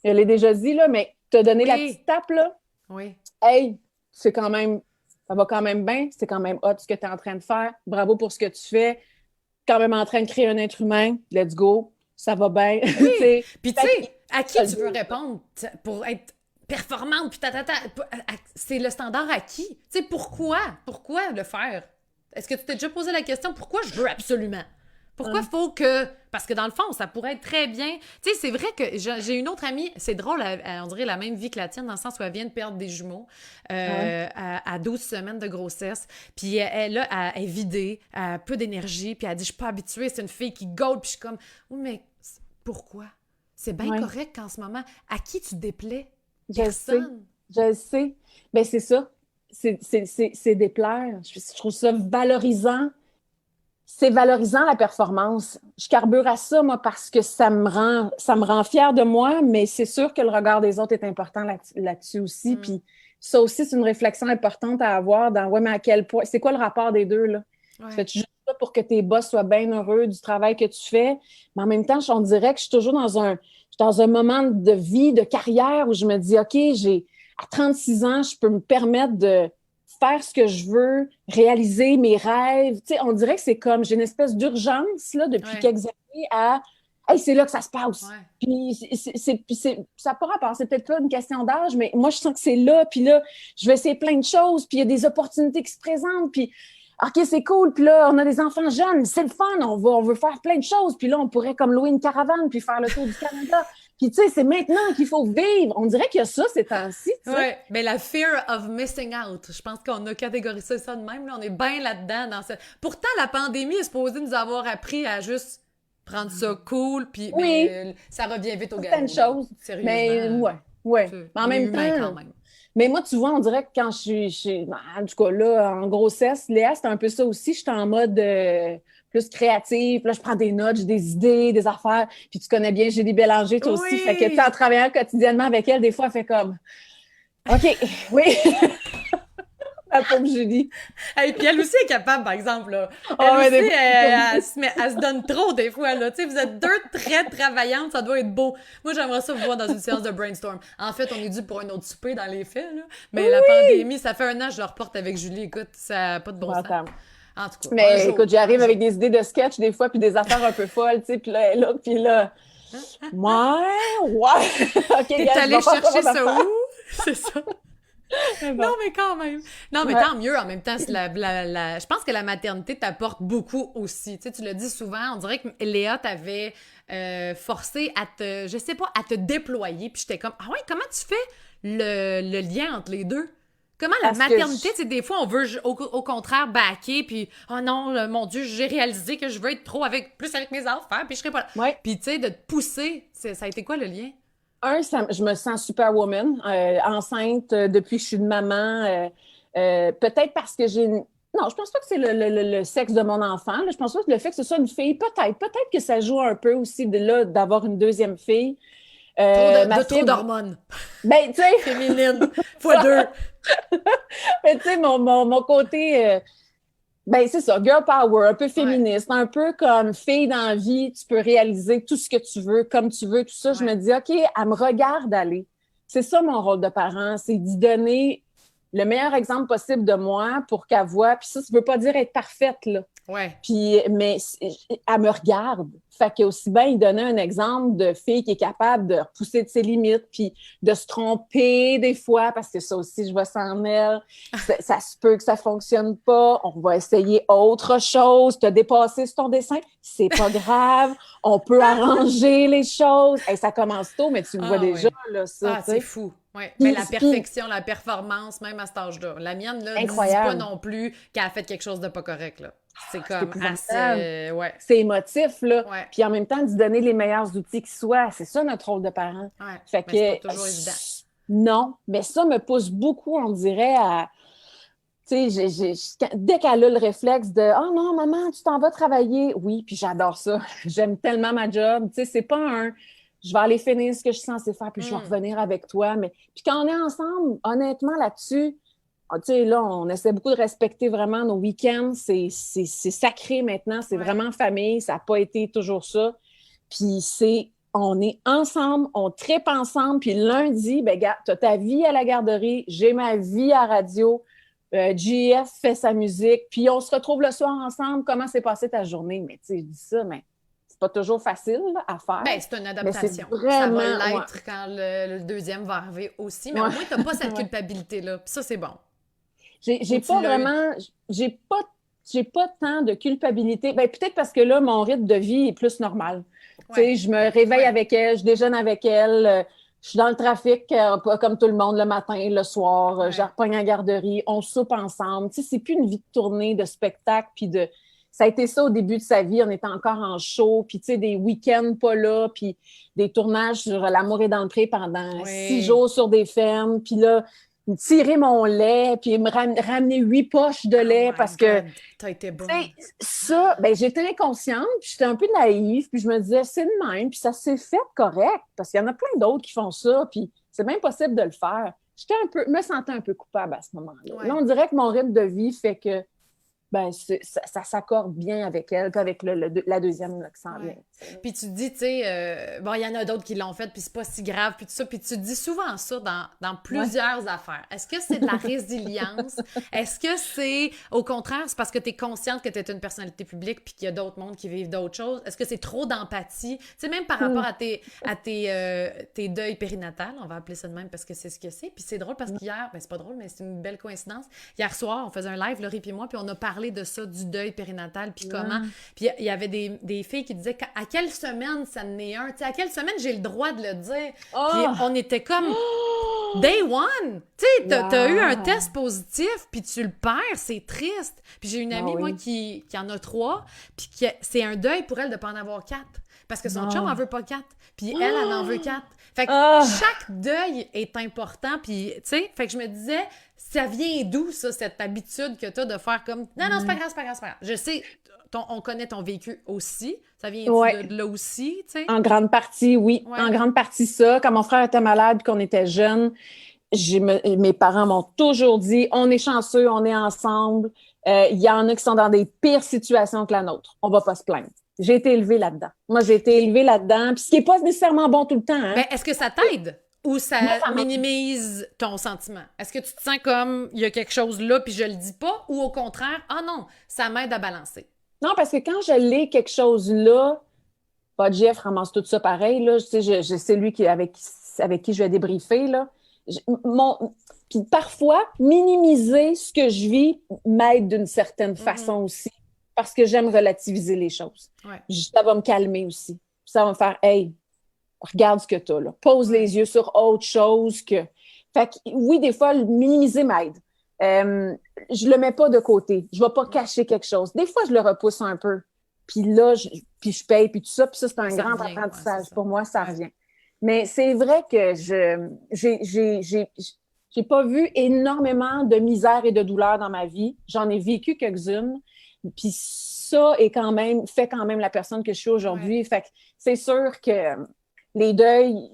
je l'ai déjà dit, là, mais te donner la petite tape, là. Oui. Hey, ça va quand même bien, c'est quand même hot ce que tu es en train de faire, bravo pour ce que tu fais, quand même en train de créer un être humain, let's go, ça va bien. Oui. Puis tu sais, à qui tu veux répondre pour être performante, puis c'est le standard à qui? Tu sais, pourquoi le faire? Est-ce que tu t'es déjà posé la question, pourquoi je veux absolument? Pourquoi faut que... Parce que dans le fond, ça pourrait être très bien... Tu sais, c'est vrai que j'ai une autre amie, c'est drôle, on dirait la même vie que la tienne, dans le sens où elle vient de perdre des jumeaux à 12 semaines de grossesse, puis elle est vidée, elle a peu d'énergie, puis elle dit, je suis pas habituée, c'est une fille qui gaude, puis je suis comme, oui, mais pourquoi? C'est bien correct qu'en ce moment, à qui tu déplais? Je le sais. Ben c'est ça. C'est déplaire. Je trouve ça valorisant. C'est valorisant, la performance. Je carbure à ça, moi, parce que ça me rend fière de moi, mais c'est sûr que le regard des autres est important là-dessus aussi. Puis ça aussi, c'est une réflexion importante à avoir dans, mais à quel point... C'est quoi le rapport des deux, là? Fais-tu juste ça pour que tes boss soient bien heureux du travail que tu fais? Mais en même temps, on dirait que je suis toujours dans un moment de vie, de carrière où je me dis, OK, à 36 ans, je peux me permettre de faire ce que je veux, réaliser mes rêves. Tu sais, on dirait que c'est comme, j'ai une espèce d'urgence là, depuis quelques années à hey, c'est là que ça se passe. Puis ça n'a pas rapport, c'est peut-être pas une question d'âge, mais moi, je sens que c'est là, puis là, je vais essayer plein de choses, puis il y a des opportunités qui se présentent, puis OK, c'est cool, puis là, on a des enfants jeunes, c'est le fun, on veut faire plein de choses, puis là, on pourrait comme louer une caravane, puis faire le tour du Canada. Puis tu sais, c'est maintenant qu'il faut vivre. On dirait qu'il y a ça ces temps-ci. Oui, mais la fear of missing out, je pense qu'on a catégorisé ça de même, là. On est bien là-dedans. Pourtant, la pandémie est supposée nous avoir appris à juste prendre ça cool, puis mais, ça revient vite au galop. Certaines choses. Sérieusement. Mais ouais. Mais en même temps... Quand même. Mais moi, tu vois, on dirait que quand je suis en tout cas, là, en grossesse, Léa, c'était un peu ça aussi. J'étais en mode plus créative. Là, je prends des notes, j'ai des idées, des affaires. Puis tu connais bien Julie Bélanger, toi aussi. Fait que, en travaillant quotidiennement avec elle, des fois, elle fait comme OK, oui. La pauvre Julie. Et puis elle aussi est capable, par exemple. Là. Elle se donne trop des fois. Là. Vous êtes deux très travaillantes, ça doit être beau. Moi, j'aimerais ça vous voir dans une séance de brainstorm. En fait, on est dû pour un autre souper dans les faits. Là. Mais la pandémie, ça fait 1 an que je le reporte avec Julie. Écoute, ça n'a pas de bon sens. En tout cas. Mais écoute, j'arrive avec des idées de sketch des fois, puis des affaires un peu folles, tu sais, puis là, puis là. Ouais. OK, t'es allé chercher ça où? C'est ça. Non, mais quand même. Non, mais tant mieux. En même temps, je pense que la maternité t'apporte beaucoup aussi. Tu sais, tu le dis souvent, on dirait que Léa t'avait forcé à je sais pas, à te déployer. Puis j'étais comme, ah ouais, comment tu fais le lien entre les deux? Comment la maternité, tu sais, des fois, on veut au contraire backer, puis oh non, mon Dieu, j'ai réalisé que je veux être trop plus avec mes enfants, puis je serai pas là. Ouais. Puis tu sais, de te pousser, ça a été quoi le lien? Je me sens superwoman, enceinte depuis que je suis une maman. Peut-être parce que j'ai... Non, je pense pas que c'est le sexe de mon enfant. Là. Je pense pas que le fait que ce soit une fille, peut-être que ça joue un peu aussi d'avoir une deuxième fille. Trop d'hormones. Ben, tu sais... Féminine, fois 2. Mais tu sais, mon côté... Ben, c'est ça, girl power, un peu Ouais, féministe, un peu comme fille dans la vie, tu peux réaliser tout ce que tu veux, comme tu veux, tout ça. Je me ouais. dis, OK, elle me regarde aller. C'est ça mon rôle de parent, c'est d'y donner le meilleur exemple possible de moi pour qu'elle voie. Puis ça veut pas dire être parfaite, là. Ouais. Puis, mais elle me regarde. Fait que aussi bien il donnait un exemple de fille qui est capable de repousser de ses limites, puis de se tromper des fois, parce que ça aussi, je vois ça en elle. Ça se peut que ça fonctionne pas. On va essayer autre chose. Te dépasser sur ton dessin, c'est pas grave. On peut arranger les choses. Hey, ça commence tôt, mais tu le vois Ah déjà, ouais. là, ça, Ah, tu c'est sais. fou. Ouais. Mais la Puis, perfection, la performance, même à cet âge-là. La mienne, là, dis pas incroyable. non plus qu'elle a fait quelque chose de pas correct, là. C'est C'est comme épouvantable. assez. Ouais. C'est émotif, là. Ouais. Puis en même temps, d'y donner les meilleurs outils qui soient. C'est ça notre rôle de parent. Ouais. Fait Mais c'est pas que toujours évident. non, mais ça me pousse beaucoup, on dirait, à. Tu sais, dès qu'elle a le réflexe de oh non, maman, tu t'en vas travailler. Oui, puis j'adore ça. J'aime tellement ma job. Tu sais, c'est pas un je vais aller finir ce que je suis censée faire, puis je vais Hmm. revenir avec toi. Mais puis quand on est ensemble, honnêtement, là-dessus, ah, tu sais, là, on essaie beaucoup de respecter vraiment nos week-ends. C'est sacré maintenant. C'est Ouais. vraiment famille. Ça n'a pas été toujours ça. Puis on est ensemble, on tripe ensemble. Puis lundi, ben, gars, tu as ta vie à la garderie, j'ai ma vie à radio. GF fait sa musique. Puis on se retrouve le soir ensemble. Comment s'est passée ta journée? Mais tu sais, je dis ça, mais c'est pas toujours facile là, à faire. Ben, c'est une Mais c'est adaptation. Ça va vraiment. Ouais, l'être quand le deuxième va arriver aussi, mais au ouais, moins, t'as pas cette ouais. culpabilité-là. Puis ça, c'est bon. J'ai Ou tu pas l'as eu. vraiment, j'ai pas tant de culpabilité. Ben, peut-être parce que là, mon rythme de vie est plus normal. Tu Ouais. sais, je me réveille Ouais. avec elle, je déjeune avec elle, je suis dans le trafic, pas comme tout le monde, le matin, le soir, je la Ouais. repogne à la garderie, on soupe ensemble. Tu sais, c'est plus une vie de tournée, de spectacle, puis de. Ça a été ça au début de sa vie, on était encore en show, puis tu sais, des week-ends pas là, puis des tournages sur L'amour est dans le pré pendant 6 jours Oui. sur des fermes, puis là, tirer mon lait, puis me ramener 8 poches de Oh lait my parce que, tu God, t'as été sais, bonne. ça, ben, j'étais inconsciente, puis j'étais un peu naïve, puis je me disais, c'est le même, puis ça s'est fait correct, parce qu'il y en a plein d'autres qui font ça, puis c'est même possible de le faire. J'étais un peu, me sentais un peu coupable à ce moment-là. Là, Ouais. on dirait que mon rythme de vie fait que, ben, ça s'accorde bien avec elle, puis avec la deuxième là, qui s'en vient. Ouais. Puis tu te dis, tu sais, bon, il y en a d'autres qui l'ont fait, puis c'est pas si grave, puis tout ça. Puis tu te dis souvent ça dans Ouais. plusieurs affaires. Est-ce que c'est de la résilience? Est-ce que c'est, au contraire, c'est parce que tu es consciente que tu es une personnalité publique, puis qu'il y a d'autres mondes qui vivent d'autres choses? Est-ce que c'est trop d'empathie? Tu sais, même par rapport à tes deuils périnatales, on va appeler ça de même parce que c'est ce que c'est. Puis c'est drôle parce qu'hier, ben c'est pas drôle, mais c'est une belle coïncidence. Hier soir, on faisait un live, Laurie et moi, puis on a parlé de ça, du deuil périnatal, puis comment. Ouais. Puis il y avait des filles qui disaient à quelle semaine ça en est un, tu sais, à quelle semaine j'ai le droit de le dire. Puis Oh! on était comme Oh! day one. Tu sais, t'as eu un Wow! test positif, puis tu le perds, c'est triste. Puis j'ai une Ah amie, moi, oui. qui en a 3, puis c'est un deuil pour elle de pas en avoir 4. Parce que son chum en Non. veut pas 4. Puis elle en veut 4. Fait que Ah! chaque deuil est important. Puis, tu sais, fait que je me disais, ça vient d'où, ça, cette habitude que t'as de faire comme, non, non, c'est pas grave, c'est pas grave, c'est pas grave. Je sais, on connaît ton vécu aussi. Ça vient-tu Ouais. de là aussi, tu sais? En grande partie, oui. En Ouais. grande partie, ça. Quand mon frère était malade et qu'on était jeunes, mes parents m'ont toujours dit on est chanceux, on est ensemble. Il y en a qui sont dans des pires situations que la nôtre. On va pas se plaindre. J'ai été élevée là-dedans. Moi, j'ai été Puis, élevée là-dedans. Puis ce qui n'est pas nécessairement bon tout le temps, hein? ben, est-ce que ça t'aide ou ça Moi, ça m'a. minimise ton sentiment? Est-ce que tu te sens comme il y a quelque chose là puis je le dis pas ou au contraire, ah non, ça m'aide à balancer? Non, parce que quand je l'ai quelque chose là, pas Jeff ramasse tout ça pareil, là. Tu sais, c'est lui avec qui je vais débriefer, là. Je- mon, Puis parfois, minimiser ce que je vis m'aide d'une certaine Mhm. façon aussi, parce que j'aime relativiser les choses. Ouais. Ça va me calmer aussi. Ça va me faire, hey, regarde ce que tu as là. Pose Ouais. les yeux sur autre chose que. Fait que oui, des fois, minimiser m'aide. Je le mets pas de côté. Je vais pas cacher quelque chose. Des fois, je le repousse un peu. Puis là, puis je paye, puis tout ça. Puis ça, c'est Mais un ça grand revient. Ouais, c'est apprentissage. ça. Pour moi, ça Ouais. revient. Mais c'est vrai que j'ai pas vu énormément de misère et de douleur dans ma vie. J'en ai vécu quelques-unes. Puis ça fait quand même la personne que je suis Ouais. aujourd'hui. Fait que c'est sûr que les deuils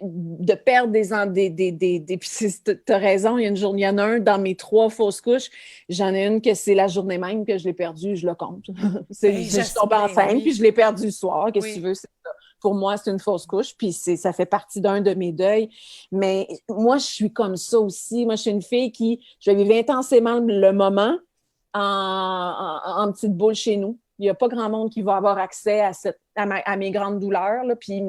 de perdre puis t'as raison, il y en a un dans mes 3 fausses couches. J'en ai une que c'est la journée même que je l'ai perdue, je le compte. Je suis tombée enceinte, puis je l'ai perdue le soir. Qu'est-ce que tu veux? Pour moi, c'est une fausse couche, puis ça fait partie d'un de mes deuils. Mais moi, je suis comme ça aussi. Moi, je suis une fille je vais vivre intensément le moment en petite boule chez nous. Il n'y a pas grand monde qui va avoir accès à mes grandes douleurs, là, puis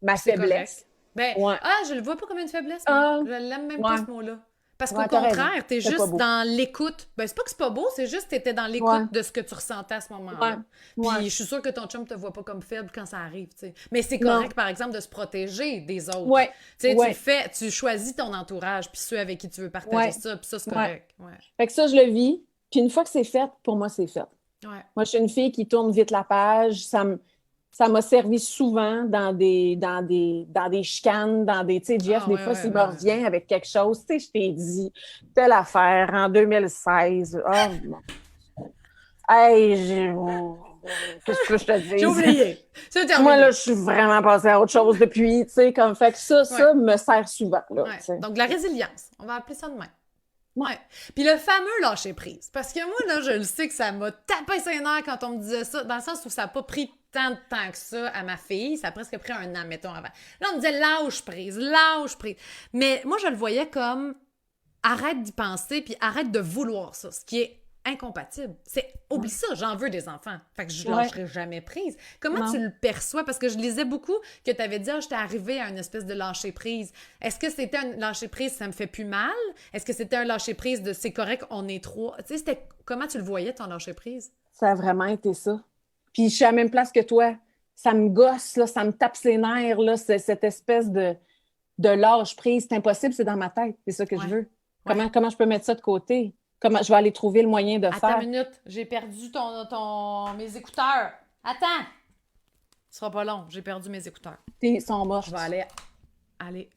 ma faiblesse. Je le vois pas comme une faiblesse. Je l'aime même pas, ce mot-là. Parce qu'au contraire, t'es juste dans l'écoute. C'est pas que c'est pas beau, c'est juste que t'étais dans l'écoute de ce que tu ressentais à ce moment-là. Puis je suis sûre que ton chum te voit pas comme faible quand ça arrive, tu sais. Mais c'est correct, par exemple, de se protéger des autres. Tu choisis ton entourage, puis ceux avec qui tu veux partager ça, puis ça, c'est correct. Fait que ça, je le vis. Puis une fois que c'est fait, pour moi, c'est fait. Moi, je suis une fille qui tourne vite la page. Ça m'a servi souvent dans des chicanes, tu sais, Jeff, des fois, s'il me revient avec quelque chose, tu sais, je t'ai dit, telle affaire en 2016. Oh, mon... Hey, qu'est-ce que je te dis? J'ai oublié. Moi, là, je suis vraiment passée à autre chose depuis, tu sais, comme fait que ça me sert souvent, là. Donc, la résilience, on va appeler ça de même. Puis le fameux lâcher prise. Parce que moi, là, je le sais que ça m'a tapé ses nerfs quand on me disait ça, dans le sens où ça n'a pas pris tant de temps que ça à ma fille. Ça a presque pris 1 an, mettons, avant. Là, on me disait lâche prise, lâche prise. Mais moi, je le voyais comme arrête d'y penser, puis arrête de vouloir ça, ce qui est incompatible. Oublie ça, j'en veux des enfants. Fait que je lâcherai jamais prise. Comment tu le perçois? Parce que je lisais beaucoup que tu avais dit, j'étais arrivée à une espèce de lâcher prise. Est-ce que c'était un lâcher prise, ça me fait plus mal? Est-ce que c'était un lâcher prise de c'est correct, on est 3? Tu sais, comment tu le voyais, ton lâcher prise? Ça a vraiment été ça. Puis je suis à la même place que toi. Ça me gosse, là, ça me tape ses nerfs, là, cette espèce de lâche prise. C'est impossible, c'est dans ma tête. C'est ça que je veux. Comment je peux mettre ça de côté? Comment je vais aller trouver le moyen de faire? Attends une minute, j'ai perdu mes écouteurs. Attends! Ce sera pas long, j'ai perdu mes écouteurs. Ils sont morts. Je vais aller.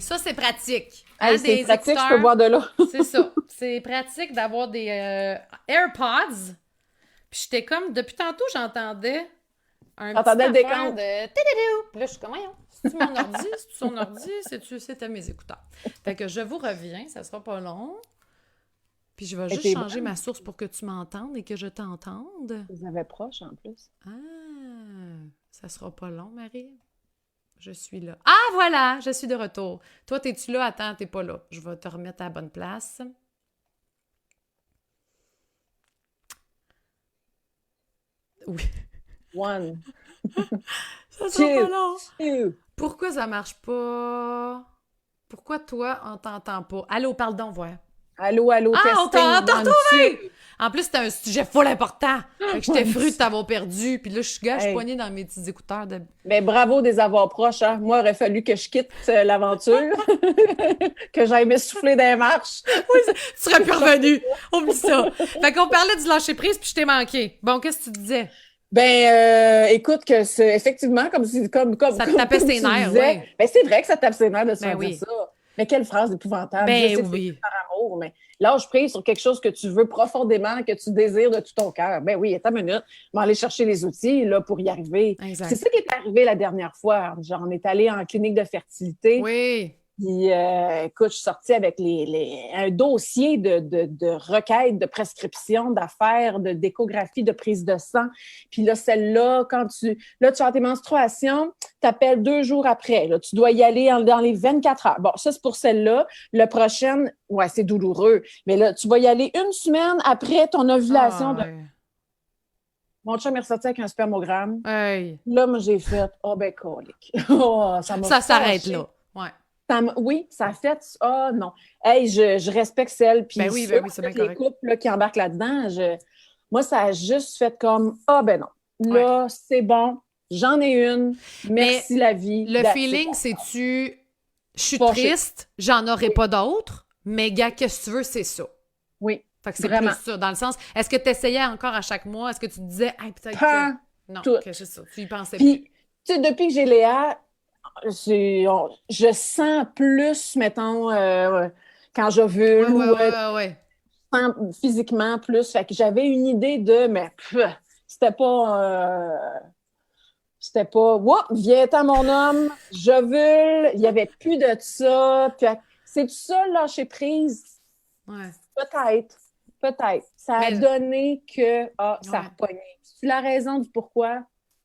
Ça, c'est pratique. C'est pratique, écouteurs, je peux boire de l'eau. C'est ça. C'est pratique d'avoir des AirPods. Puis j'étais comme, depuis tantôt, j'entendais le décompte. Puis là, je suis comme, voyons. C'est-tu mon ordi? C'est-tu son ordi? C'était mes écouteurs. Fait que je vous reviens, ça sera pas long. Puis je vais juste changer ma source pour que tu m'entendes et que je t'entende. Vous avez proche, en plus. Ça sera pas long, Marie. Je suis là. Ah, voilà! Je suis de retour. Toi, t'es-tu là? Attends, t'es pas là. Je vais te remettre à la bonne place. Oui. One. Ça sera pas long. Pourquoi ça marche pas? Pourquoi toi, on t'entend pas? Allô, parle donc, voir. Allô, testing. On t'a retrouvé! En plus, c'était un sujet full important. Fait que j'étais frustrée de t'avoir perdu. Puis là, je suis poignée dans mes petits écouteurs. Ben, bravo des avoir proches. Hein? Moi, il aurait fallu que je quitte l'aventure, que j'aille m'essouffler dans les marches. Oui, tu serais plus revenue. Oublie ça. Fait qu'on parlait du lâcher prise, puis je t'ai manqué. Bon, qu'est-ce que tu disais? Ben, écoute, que c'est effectivement comme ça te tapait ses nerfs, oui. Ben, c'est vrai que ça te tape ses nerfs de se faire dire ça. Mais quelle phrase épouvantable. Ben je sais oui. Que c'est par amour, mais lâche prise sur quelque chose que tu veux profondément, que tu désires de tout ton cœur. Ben oui, attends une minute. On va aller chercher les outils là, pour y arriver. Exact. C'est ça qui est arrivé la dernière fois. Genre, on est allé en clinique de fertilité. Oui. Puis, écoute, je suis sortie avec un dossier de requêtes, de prescriptions, d'affaires, d'échographie, de prise de sang. Puis là, celle-là, quand tu as tes menstruations, t'appelles 2 jours après. Là, tu dois y aller dans les 24 heures. Bon, ça, c'est pour celle-là. Le prochain, ouais, c'est douloureux. Mais là, tu vas y aller 1 semaine après ton ovulation. Mon chum est ressorti avec un spermogramme. Hey. Là, moi, j'ai fait, ben, colique. Ça s'arrête là. Ouais. Oui, ça a fait « Ah, non. Hey, je respecte celle. » Puis oui, c'est bien les correct. couples là, qui embarquent là-dedans, moi, ça a juste fait comme « Ah, ben non. Là, c'est bon. J'en ai une. Merci la vie. » Le feeling, c'est-tu « Je suis triste, j'en aurai pas d'autres, mais gars, qu'est-ce que tu veux, c'est ça. » Oui, fait que c'est vraiment. plus ça. Dans le sens, est-ce que tu essayais encore à chaque mois? Est-ce que tu te disais « Hey, peut-être que... » Non, c'est ça. Tu y pensais plus. Puis, tu sais, depuis que j'ai Léa, je sens plus, mettons, quand j'ovule, je sens physiquement plus. Fait que j'avais une idée mais c'était pas J'étais pas, ouah, viens-t'en mon homme, j'ovule, il n'y avait plus de ça. Puis, c'est tout ça, lâcher prise? Ouais. Peut-être. Ça a Mais- donné que, ça a Ouais. repogné. C'est la raison du pourquoi?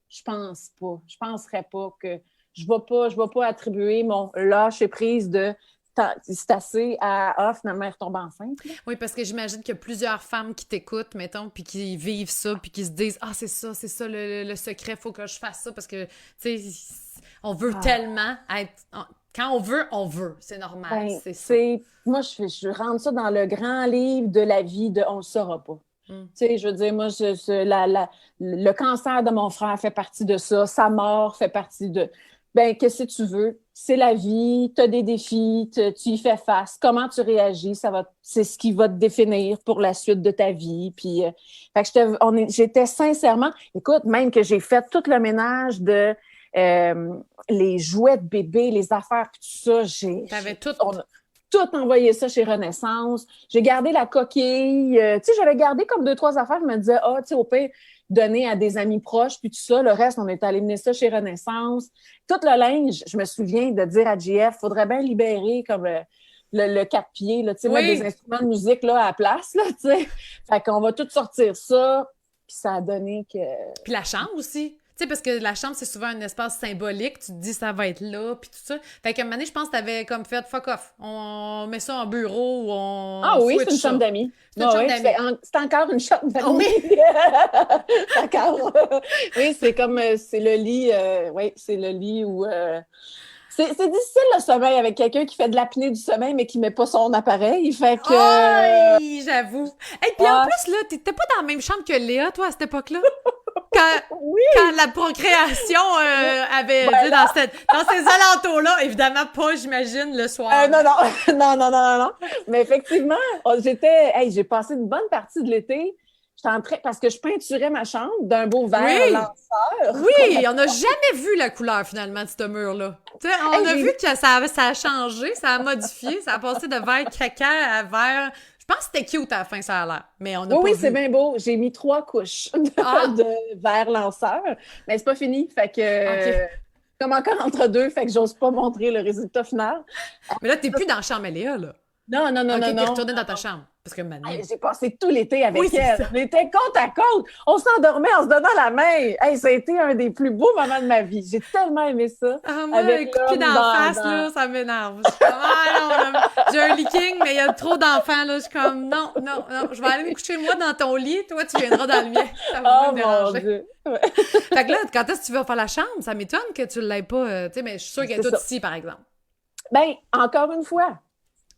Je pense pas. Je penserais pas que je vais pas attribuer mon lâcher prise de c'est assez à finalement elle retombe enceinte. Là. Oui, parce que j'imagine qu'il y a plusieurs femmes qui t'écoutent, mettons, puis qui vivent ça, puis qui se disent c'est ça le secret, faut que je fasse ça, parce que, tu sais, on veut tellement être... Quand on veut, c'est normal, Ben, c'est ça. moi, je rentre ça dans le grand livre de la vie de on le saura pas. Tu sais, je veux dire, moi, le cancer de mon frère fait partie de ça, sa mort fait partie de... Ben, qu'est-ce que tu veux? C'est la vie, tu as des défis, tu y fais face. Comment tu réagis, c'est ce qui va te définir pour la suite de ta vie. Puis, fait que j'étais sincèrement... Écoute, même que j'ai fait tout le ménage de les jouets de bébé, les affaires, puis tout ça, T'avais tout... on a tout envoyé ça chez Renaissance. J'ai gardé la coquille. Tu sais, j'avais gardé comme 2-3 affaires. Je me disais, tu sais, au pire, donner à des amis proches, puis tout ça. Le reste, on est allé mener ça chez Renaissance. Tout le linge, je me souviens de dire à JF, faudrait bien libérer comme le 4 pieds, là, tu sais, mettre des instruments de musique là, à la place, là, tu sais. Fait qu'on va tout sortir ça, puis ça a donné que... Puis la chambre aussi. Tu sais, parce que la chambre, c'est souvent un espace symbolique. Tu te dis, ça va être là, puis tout ça. Fait qu'à un moment donné, je pense que t'avais comme fait fuck off. On met ça en bureau ou on. Ah oui, c'est une ça. chambre d'amis. C'est une chambre d'amis. C'est encore une chambre d'amis. Oui. D'accord. Oui, c'est comme, c'est le lit, c'est le lit où... C'est difficile le sommeil avec quelqu'un qui fait de l'apnée du sommeil mais qui met pas son appareil. Fait que... Oui, j'avoue. Et puis en plus, là, t'étais pas dans la même chambre que Léa, toi, à cette époque-là? Quand la procréation avait lieu dans ces alentours-là, évidemment pas, j'imagine, le soir. Non. Mais effectivement, j'ai passé une bonne partie de l'été. J'étais en train, parce que je peinturais ma chambre d'un beau vert lanceur. Oui, on n'a jamais vu la couleur, finalement, de ce mur-là. Tu sais, on a vu que ça a changé, ça a modifié, ça a passé de vert caca à vert... Je pense que c'était cute à la fin, ça a l'air. Mais on a pas vu. C'est bien beau. J'ai mis 3 couches de verre lanceur. Mais c'est pas fini. Fait que... Comme encore entre deux, fait que j'ose pas montrer le résultat final. Mais là, t'es plus dans la chambre à Léa, là. Non. T'es retournée dans ta chambre. Parce que maintenant... j'ai passé tout l'été avec elle. On était côte à côte. On s'endormait en se donnant la main. Ça a été un des plus beaux moments de ma vie. J'ai tellement aimé ça. Moi, avec coup de pied d'en face, là, ça m'énerve. Je suis comme, non, j'ai un leaking, mais il y a trop d'enfants, là. Je suis comme, non. Je vais aller me coucher, moi, dans ton lit. Toi, tu viendras dans le mien. Ça va me déranger. Dieu. Ouais. Fait que là, quand est-ce que tu vas faire la chambre? Ça m'étonne que tu l'aies pas... tu sais, mais je suis sûre qu'elle est toute ici, par exemple. Ben, encore une fois...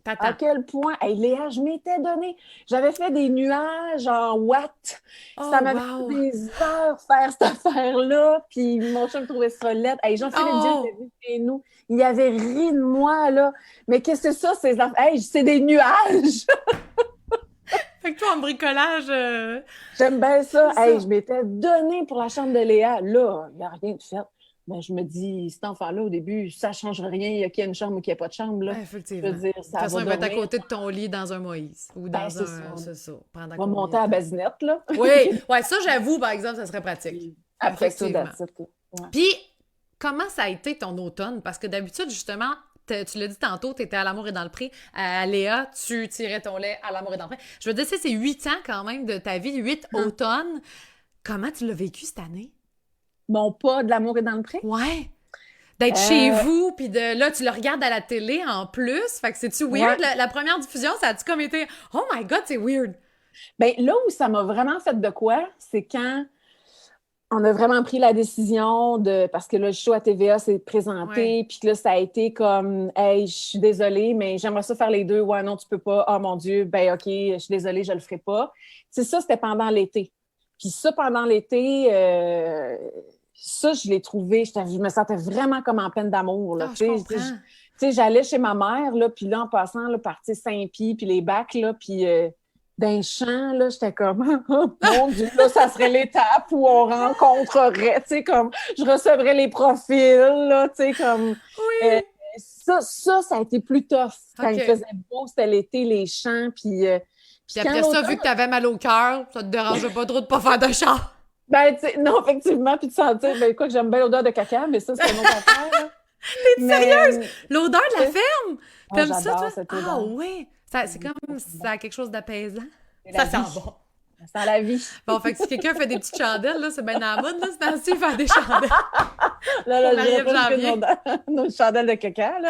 T'attends. À quel point, Léa, je m'étais donné. J'avais fait des nuages en watts. Ça m'avait pris des heures faire cette affaire-là. Puis mon chum trouvait ça laid. Jean-Philippe Dieu était venu chez nous. Il avait ri de moi, là. Mais qu'est-ce que c'est ça, ces affaires? C'est des nuages! Fait que toi, en bricolage... J'aime bien ça. Je m'étais donné pour la chambre de Léa. Là, il n'y a rien de fait. Ben, je me dis, cet enfant-là, au début, ça ne change rien, qu'il y ait une chambre ou qu'il n'y ait pas de chambre. Là. Effectivement. Je veux dire, ça de toute façon, il va être à dormir. côté de ton lit dans un Moïse. Ou dans un... C'est ça. On va monter à la basinette, là. Oui, ça, j'avoue, par exemple, ça serait pratique. Après ça, Puis, comment ça a été ton automne? Parce que d'habitude, justement, tu l'as dit tantôt, tu étais à l'amour et dans le pré. À Léa, tu tirais ton lait à l'amour et dans le pré. Je veux dire, c'est 8 ans quand même de ta vie, 8 automnes. Comment tu l'as vécu cette année? Mon pas de l'amour est dans le pré? Ouais. D'être chez vous, puis là, tu le regardes à la télé en plus. Fait que c'est-tu weird? La première diffusion, ça a-tu comme été « Oh my God, c'est weird! » Bien, là où ça m'a vraiment fait de quoi, c'est quand on a vraiment pris la décision de... Parce que là, le show à TVA s'est présenté, puis que là, ça a été comme « Hey, je suis désolée, mais j'aimerais ça faire les deux. Ouais, non, tu peux pas. Oh mon Dieu, ben OK, je suis désolée, je le ferai pas. » C'est ça, c'était pendant l'été. Puis ça, pendant l'été... Ça, je l'ai trouvé, je me sentais vraiment comme en peine d'amour. Là, je comprends. Tu sais, j'allais chez ma mère, là, puis là, en passant, là, partir Saint-Pie, puis les bacs, là, puis d'un champ, là, j'étais comme, oh, mon Dieu, là, ça serait l'étape où on rencontrerait, tu sais, comme, je recevrais les profils, là, tu sais, comme... Oui! Ça a été plus tough. Quand il faisait beau, c'était l'été, les champs, puis après ça, vu que t'avais mal au cœur, ça te dérangeait pas trop de pas faire de char? Ben, tu sais, non, effectivement, puis de sentir, ben, quoi que j'aime bien l'odeur de caca, mais ça, c'est une autre affaire, là. T'es sérieuse? L'odeur de la ferme? Oh, T'aimes ça, j'adore toi? cette Ah odeur. oui! C'est comme si ça a quelque chose d'apaisant. C'est Ça la sent vie. bon. Ça sent la vie. Bon, fait que si quelqu'un fait des petites chandelles, là, c'est bien dans la mode, là, c'est ainsi faire des chandelles. Là, je Marie-Ève dirais pas Janvier. nos chandelles de caca, là.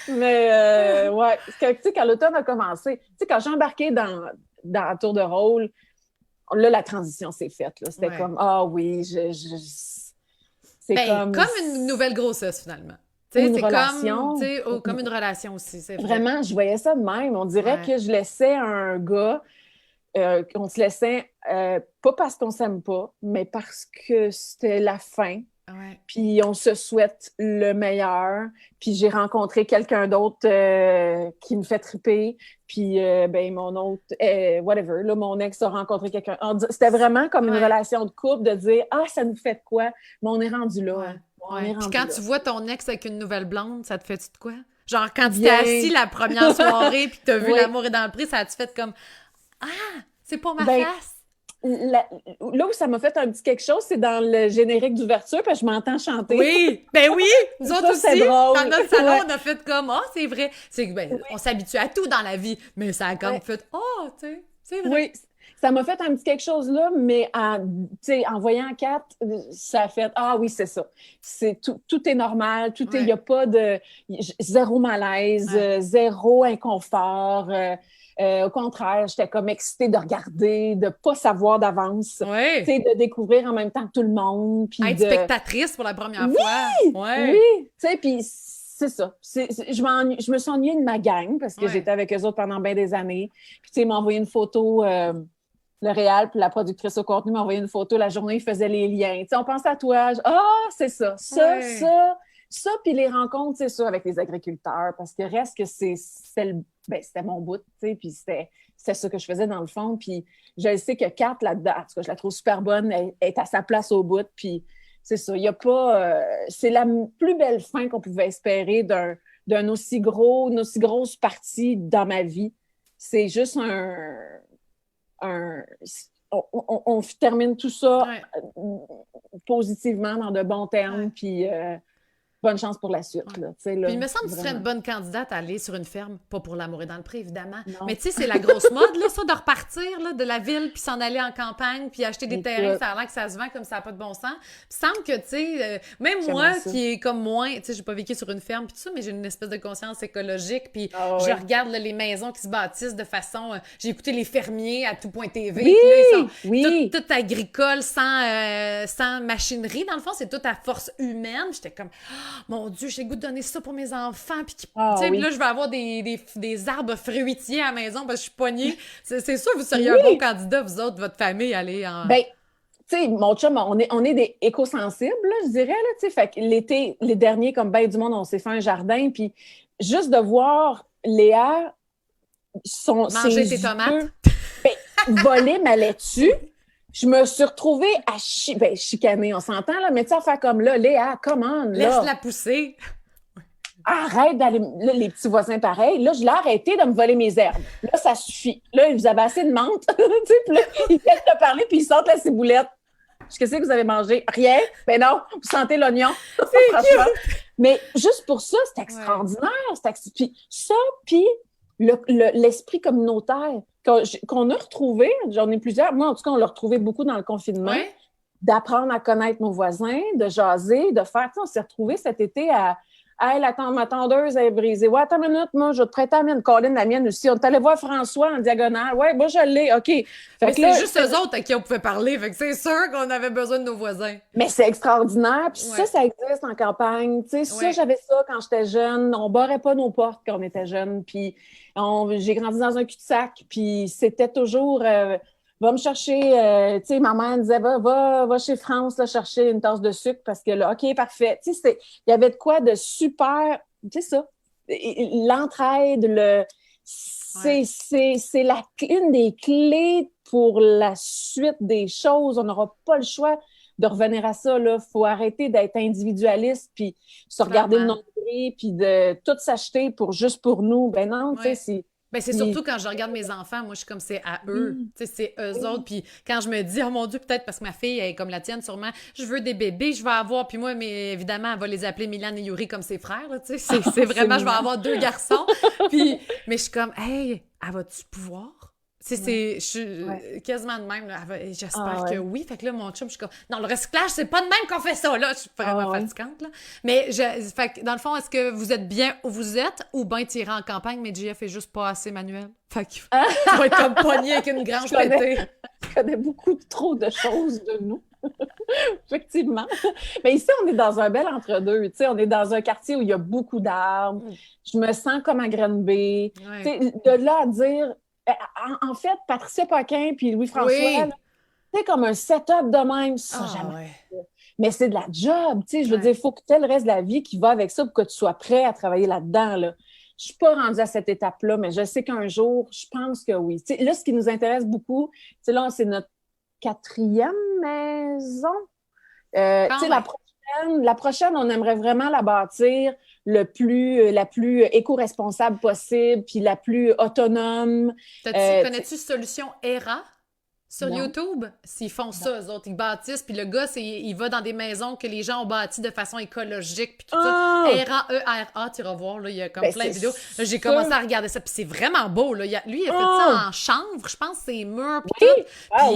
Mais, ouais, tu sais, quand l'automne a commencé, tu sais, quand j'ai embarqué dans la tour de rôle, là, la transition s'est faite, là. C'était Ouais. comme, ah oui, c'est Ben, comme une nouvelle grossesse, finalement. Tu Ou sais, une c'est relation. comme, tu sais, comme une relation aussi, c'est vrai. Vraiment, je voyais ça de même. On dirait Ouais. que je laissais un gars, qu'on se laissait, pas parce qu'on s'aime pas, mais parce que c'était la fin. Ouais. Puis on se souhaite le meilleur. Puis j'ai rencontré quelqu'un d'autre qui me fait triper. Puis ben mon autre, whatever, là, mon ex a rencontré quelqu'un. C'était vraiment comme une Ouais. relation de couple de dire « Ah, ça nous fait de quoi? » Mais on est rendu là. Ouais. Hein. On Ouais. est Puis rendu quand là. tu vois ton ex avec une nouvelle blonde, ça te fait-tu de quoi? Genre, quand tu t'es Bien. assis la première soirée puis que t'as vu Oui. L'amour est dans le prix, ça a-tu fait comme « Ah, c'est pas ma Ben, face? » Là où ça m'a fait un petit quelque chose, c'est dans le générique d'ouverture, parce que je m'entends chanter. Oui, ben oui, nous Ça, autres c'est aussi, drôle. dans notre salon, Ouais. on a fait comme « Ah, c'est vrai. » Ben, on s'habitue à tout dans la vie, mais ça a comme Ouais. fait « Oh, tu sais, c'est vrai. » Oui, ça m'a fait un petit quelque chose là, mais tu sais, en voyant Kat, ça a fait ah oui, c'est ça. C'est tout est normal, il Ouais. n'y a pas de zéro malaise, Ouais. zéro inconfort. Au contraire, j'étais comme excitée de regarder, de pas savoir d'avance, Ouais. tu sais, de découvrir en même temps que tout le monde, puis Être de spectatrice pour la première Oui! fois. Ouais. oui, tu sais, puis c'est ça. Je me suis ennuyée de ma gang parce que Ouais. j'étais avec eux autres pendant bien des années. Puis, tu sais, ils m'ont envoyé une photo, le réal, puis la productrice au contenu m'a envoyé une photo. La journée, ils faisaient les liens. Tu sais, on pensait à toi. C'est ça. Ouais. Ça, puis les rencontres, c'est ça, avec les agriculteurs. Parce que reste que c'était mon bout, tu sais, puis c'était ça que je faisais dans le fond. Puis je sais que Kat, là-dedans, en tout cas, je la trouve super bonne. Elle est à sa place au bout. Puis c'est ça. Il y a pas... c'est la plus belle fin qu'on pouvait espérer d'une aussi grosse partie dans ma vie. C'est juste on termine tout ça Ouais. positivement, dans de bons termes, Ouais. puis bonne chance pour la suite. Là, tu sais, là, Puis il me semble que tu serais vraiment. une bonne candidate à aller sur une ferme, pas pour l'amour et dans le pré, évidemment. Non. Mais tu sais, c'est la grosse mode, là, ça, de repartir là, de la ville, puis s'en aller en campagne, puis acheter des Écoute. terrains, ça a l'air que ça se vend comme ça n'a pas de bon sens. Puis il semble que, tu sais, même J'aimerais moi, ça. qui est comme moins, tu sais, j'ai pas vécu sur une ferme, puis tout ça, mais j'ai une espèce de conscience écologique, puis Ah je ouais. regarde là, les maisons qui se bâtissent de façon... j'ai écouté Les Fermiers à tout.tv, Oui, puis là, ils sont oui. tout agricole, sans machinerie. Dans le fond, c'est tout à force humaine. J'étais comme, oh, mon Dieu, j'ai le goût de donner ça pour mes enfants. Puis, Ah tu sais, oui. là, je vais avoir des arbres fruitiers à la maison parce que je suis pognée. C'est sûr, vous seriez un bon candidat, vous autres, votre famille, aller en... Ben, tu sais, mon chum, on est des éco-sensibles, là, je dirais, là, tu sais. Fait que l'été, les derniers, comme ben du monde, on s'est fait un jardin, puis juste de voir Léa, Manger ses tes tomates. yeux, voler ma laitue, je me suis retrouvée à chicaner, on s'entend, là, mais tu sais, à faire comme là, Léa, comment, là? Laisse-la pousser. Arrête d'aller, là, les petits voisins pareils. Là, je l'ai arrêté de me voler mes herbes. Là, ça suffit. Là, vous avez assez de menthe. Tu sais, puis là, ils viennent te parler, puis ils sortent la ciboulette. Qu'est-ce que vous avez mangé? Rien? Ben non, vous sentez l'oignon. Franchement. Mais juste pour ça, c'est extraordinaire. Puis ça, puis l'esprit communautaire qu'on a retrouvé, j'en ai plusieurs. Moi, en tout cas, on l'a retrouvé beaucoup dans le confinement. Ouais. D'apprendre à connaître nos voisins, de jaser, de faire... Tu sais, on s'est retrouvés cet été à... Hey, ma tondeuse est brisée. Ouais, attends une minute, moi, je vais te prêter la mienne. Colin, la mienne aussi. On est allé voir François en diagonale. Ouais, moi, je l'ai. OK. Fait Mais que là, c'est juste eux autres à qui on pouvait parler. Fait que c'est sûr qu'on avait besoin de nos voisins. mais c'est extraordinaire. Puis Ouais. ça existe en campagne. Tu sais, ça, Ouais. j'avais ça quand j'étais jeune. On barrait pas nos portes quand on était jeune. Puis j'ai grandi dans un cul-de-sac. Puis c'était toujours... va me chercher... tu sais, ma mère me disait, va chez France là, chercher une tasse de sucre parce que là, OK, parfait. Tu sais, il y avait de quoi de super... Tu sais ça. L'entraide, c'est une des clés pour la suite des choses. On n'aura pas le choix de revenir à ça. Il faut arrêter d'être individualiste puis se regarder le Clairement. nombril puis de tout s'acheter juste pour nous. Ben non, tu sais, Ouais. c'est... Ben, c'est surtout quand je regarde mes enfants, moi, je suis comme c'est à eux. Tu sais, c'est eux autres. Puis quand je me dis, oh mon Dieu, peut-être parce que ma fille elle est comme la tienne, sûrement, je veux des bébés, je vais avoir. Puis moi, mais évidemment, elle va les appeler Milan et Yuri comme ses frères. Là, tu sais, c'est vraiment, je vais avoir 2 garçons. Puis, mais je suis comme, hey, elle va-tu pouvoir? Je suis quasiment de même. Là. J'espère que oui. Fait que là, mon chum, je suis comme, non, le recyclage, c'est pas de même qu'on fait ça. Là, je suis vraiment fatigante. Là. Mais, fait que dans le fond, est-ce que vous êtes bien où vous êtes ou bien tiré en campagne, mais JF est juste pas assez manuel? Fait que tu vas être comme pogné avec une grange pétée. Je connais beaucoup trop de choses de nous. Effectivement. Mais ici, on est dans un bel entre-deux. Tu sais, on est dans un quartier où il y a beaucoup d'arbres. Je me sens comme à Granby. Tu sais, de là à dire... En fait, Patricia Paquin puis Louis-François, c'est comme un setup de même, ça, jamais. Mais c'est de la job, tu sais, je veux dire, il faut que tu aies le reste de la vie qui va avec ça pour que tu sois prêt à travailler là-dedans, là. Je suis pas rendue à cette étape-là, mais je sais qu'un jour, je pense que oui. Tu sais, là, ce qui nous intéresse beaucoup, tu sais, là, c'est notre 4e maison. Tu sais, la prochaine, on aimerait vraiment la bâtir la plus éco-responsable possible, puis la plus autonome. Connais-tu Solution ERA sur YouTube? S'ils font ça, eux autres, ils bâtissent, puis le gars, il va dans des maisons que les gens ont bâties de façon écologique, puis tout ça. ERA, E-R-A, tu vas voir, là, il y a comme plein de vidéos. Là, j'ai commencé à regarder ça, puis c'est vraiment beau, là. Lui, il a fait ça en chanvre, je pense, ses murs, puis tout.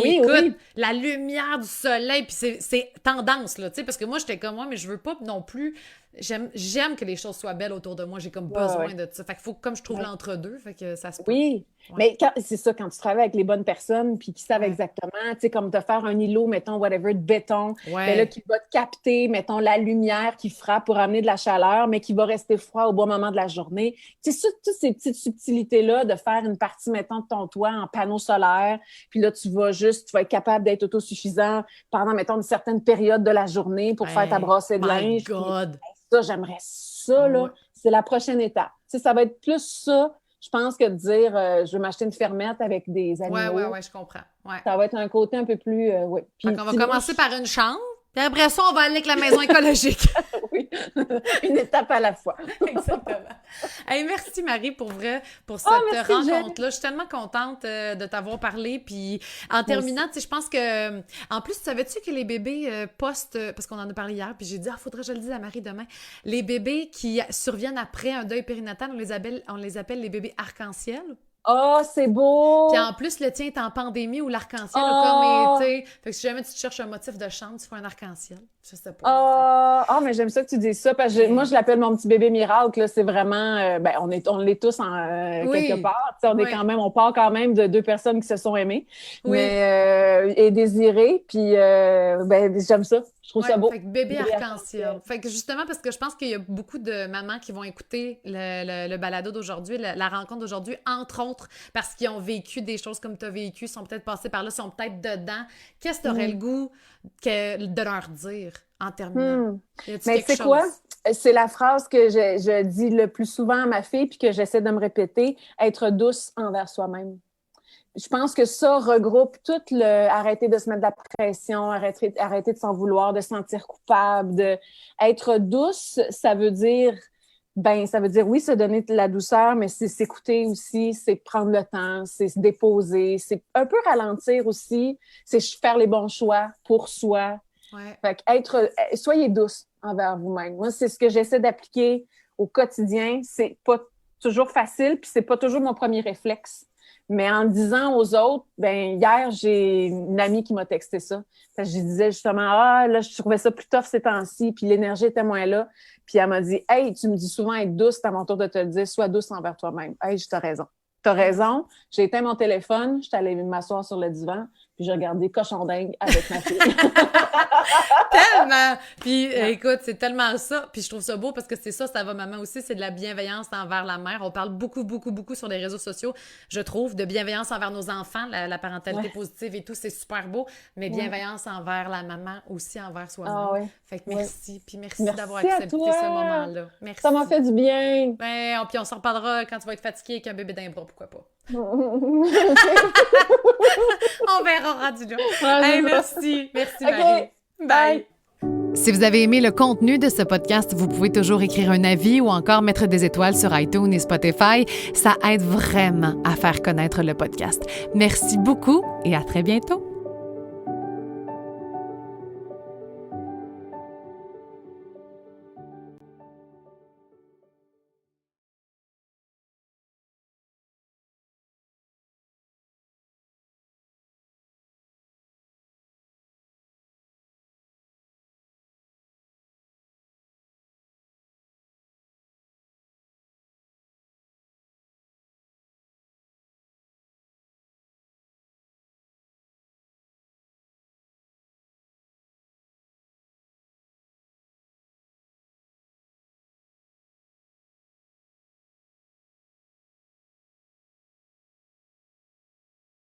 Puis écoute, la lumière du soleil, puis c'est tendance, là, tu sais, parce que moi, j'étais comme moi, mais je veux pas non plus... J'aime que les choses soient belles autour de moi. J'ai comme besoin de ça. Fait qu'il faut comme je trouve l'entre-deux, fait que ça se peut. Oui, mais c'est ça, quand tu travailles avec les bonnes personnes puis qui savent exactement, tu sais, comme te faire un îlot, mettons, whatever, de béton, mais là, qui va te capter, mettons, la lumière qui frappe pour amener de la chaleur, mais qui va rester froid au bon moment de la journée. Tu sais, toutes ces petites subtilités-là de faire une partie, mettons, de ton toit en panneau solaire, puis là, tu vas être capable d'être autosuffisant pendant, mettons, une certaine période de la journée pour faire ta brassée de linge. Ça, j'aimerais ça, là. C'est la prochaine étape. Tu sais, ça va être plus ça, je pense, que de dire je veux m'acheter une fermette avec des animaux. Oui, je comprends. Ouais. Ça va être un côté un peu plus... Puis, on va commencer par une chambre, puis après ça, on va aller avec la maison écologique. Oui, une étape à la fois. Exactement. Hey, merci Marie pour cette rencontre-là. Je suis tellement contente de t'avoir parlé. Puis en terminant, tu sais, je pense que en plus, savais-tu que les bébés parce qu'on en a parlé hier, puis j'ai dit faudrait que je le dise à Marie demain. Les bébés qui surviennent après un deuil périnatal, on les appelle les bébés arc-en-ciel. Oh, c'est beau! Puis en plus, le tien est en pandémie où l'arc-en-ciel a comme été... Fait que si jamais tu te cherches un motif de chambre, tu fais un arc-en-ciel. Je sais pas. Mais j'aime ça que tu dises ça, parce que moi, je l'appelle mon petit bébé miracle, là. C'est vraiment... on l'est tous quelque part. On part quand même de 2 personnes qui se sont aimées, et désirées. Puis, j'aime ça. Je trouve ça beau. Fait que bébé arc-en-ciel. Fait que justement, parce que je pense qu'il y a beaucoup de mamans qui vont écouter le balado d'aujourd'hui, la rencontre d'aujourd'hui, entre autres, parce qu'ils ont vécu des choses comme tu as vécu, sont peut-être passés par là, sont peut-être dedans. Qu'est-ce que tu aurais le goût de leur dire en terminant? Mais c'est quoi? C'est la phrase que je dis le plus souvent à ma fille puis que j'essaie de me répéter, être douce envers soi-même. Je pense que ça regroupe tout arrêter de se mettre de la pression, arrêter de s'en vouloir, de se sentir coupable, être douce, ça veut dire oui, se donner de la douceur, mais c'est s'écouter aussi, c'est prendre le temps, c'est se déposer, c'est un peu ralentir aussi, c'est faire les bons choix pour soi. Ouais. Fait que soyez douce envers vous-même. Moi, c'est ce que j'essaie d'appliquer au quotidien. C'est pas toujours facile, puis c'est pas toujours mon premier réflexe. Mais en disant aux autres, hier, j'ai une amie qui m'a texté ça. Parce que je disais justement, là, je trouvais ça plus tough ces temps-ci, puis l'énergie était moins là. Puis elle m'a dit, hey, tu me dis souvent être douce, c'est à mon tour de te le dire, sois douce envers toi-même. Hey, t'as raison. T'as raison. J'ai éteint mon téléphone, j'étais allée m'asseoir sur le divan, puis j'ai regardé Cochon dingue avec ma fille. Tellement! Puis écoute, c'est tellement ça. Puis je trouve ça beau parce que c'est ça va maman aussi, c'est de la bienveillance envers la mère. On parle beaucoup, beaucoup, beaucoup sur les réseaux sociaux, je trouve, de bienveillance envers nos enfants, la parentalité positive et tout, c'est super beau, mais bienveillance envers la maman aussi, envers soi-même. Fait que merci. Puis merci d'avoir accepté ce moment-là. Merci. Ça m'a fait du bien. Puis on s'en reparlera quand tu vas être fatiguée avec un bébé d'un bras, pourquoi pas. On verra rendu là. Hey, merci. Merci, Marie. Bye. Si vous avez aimé le contenu de ce podcast, vous pouvez toujours écrire un avis ou encore mettre des étoiles sur iTunes et Spotify. Ça aide vraiment à faire connaître le podcast. Merci beaucoup et à très bientôt.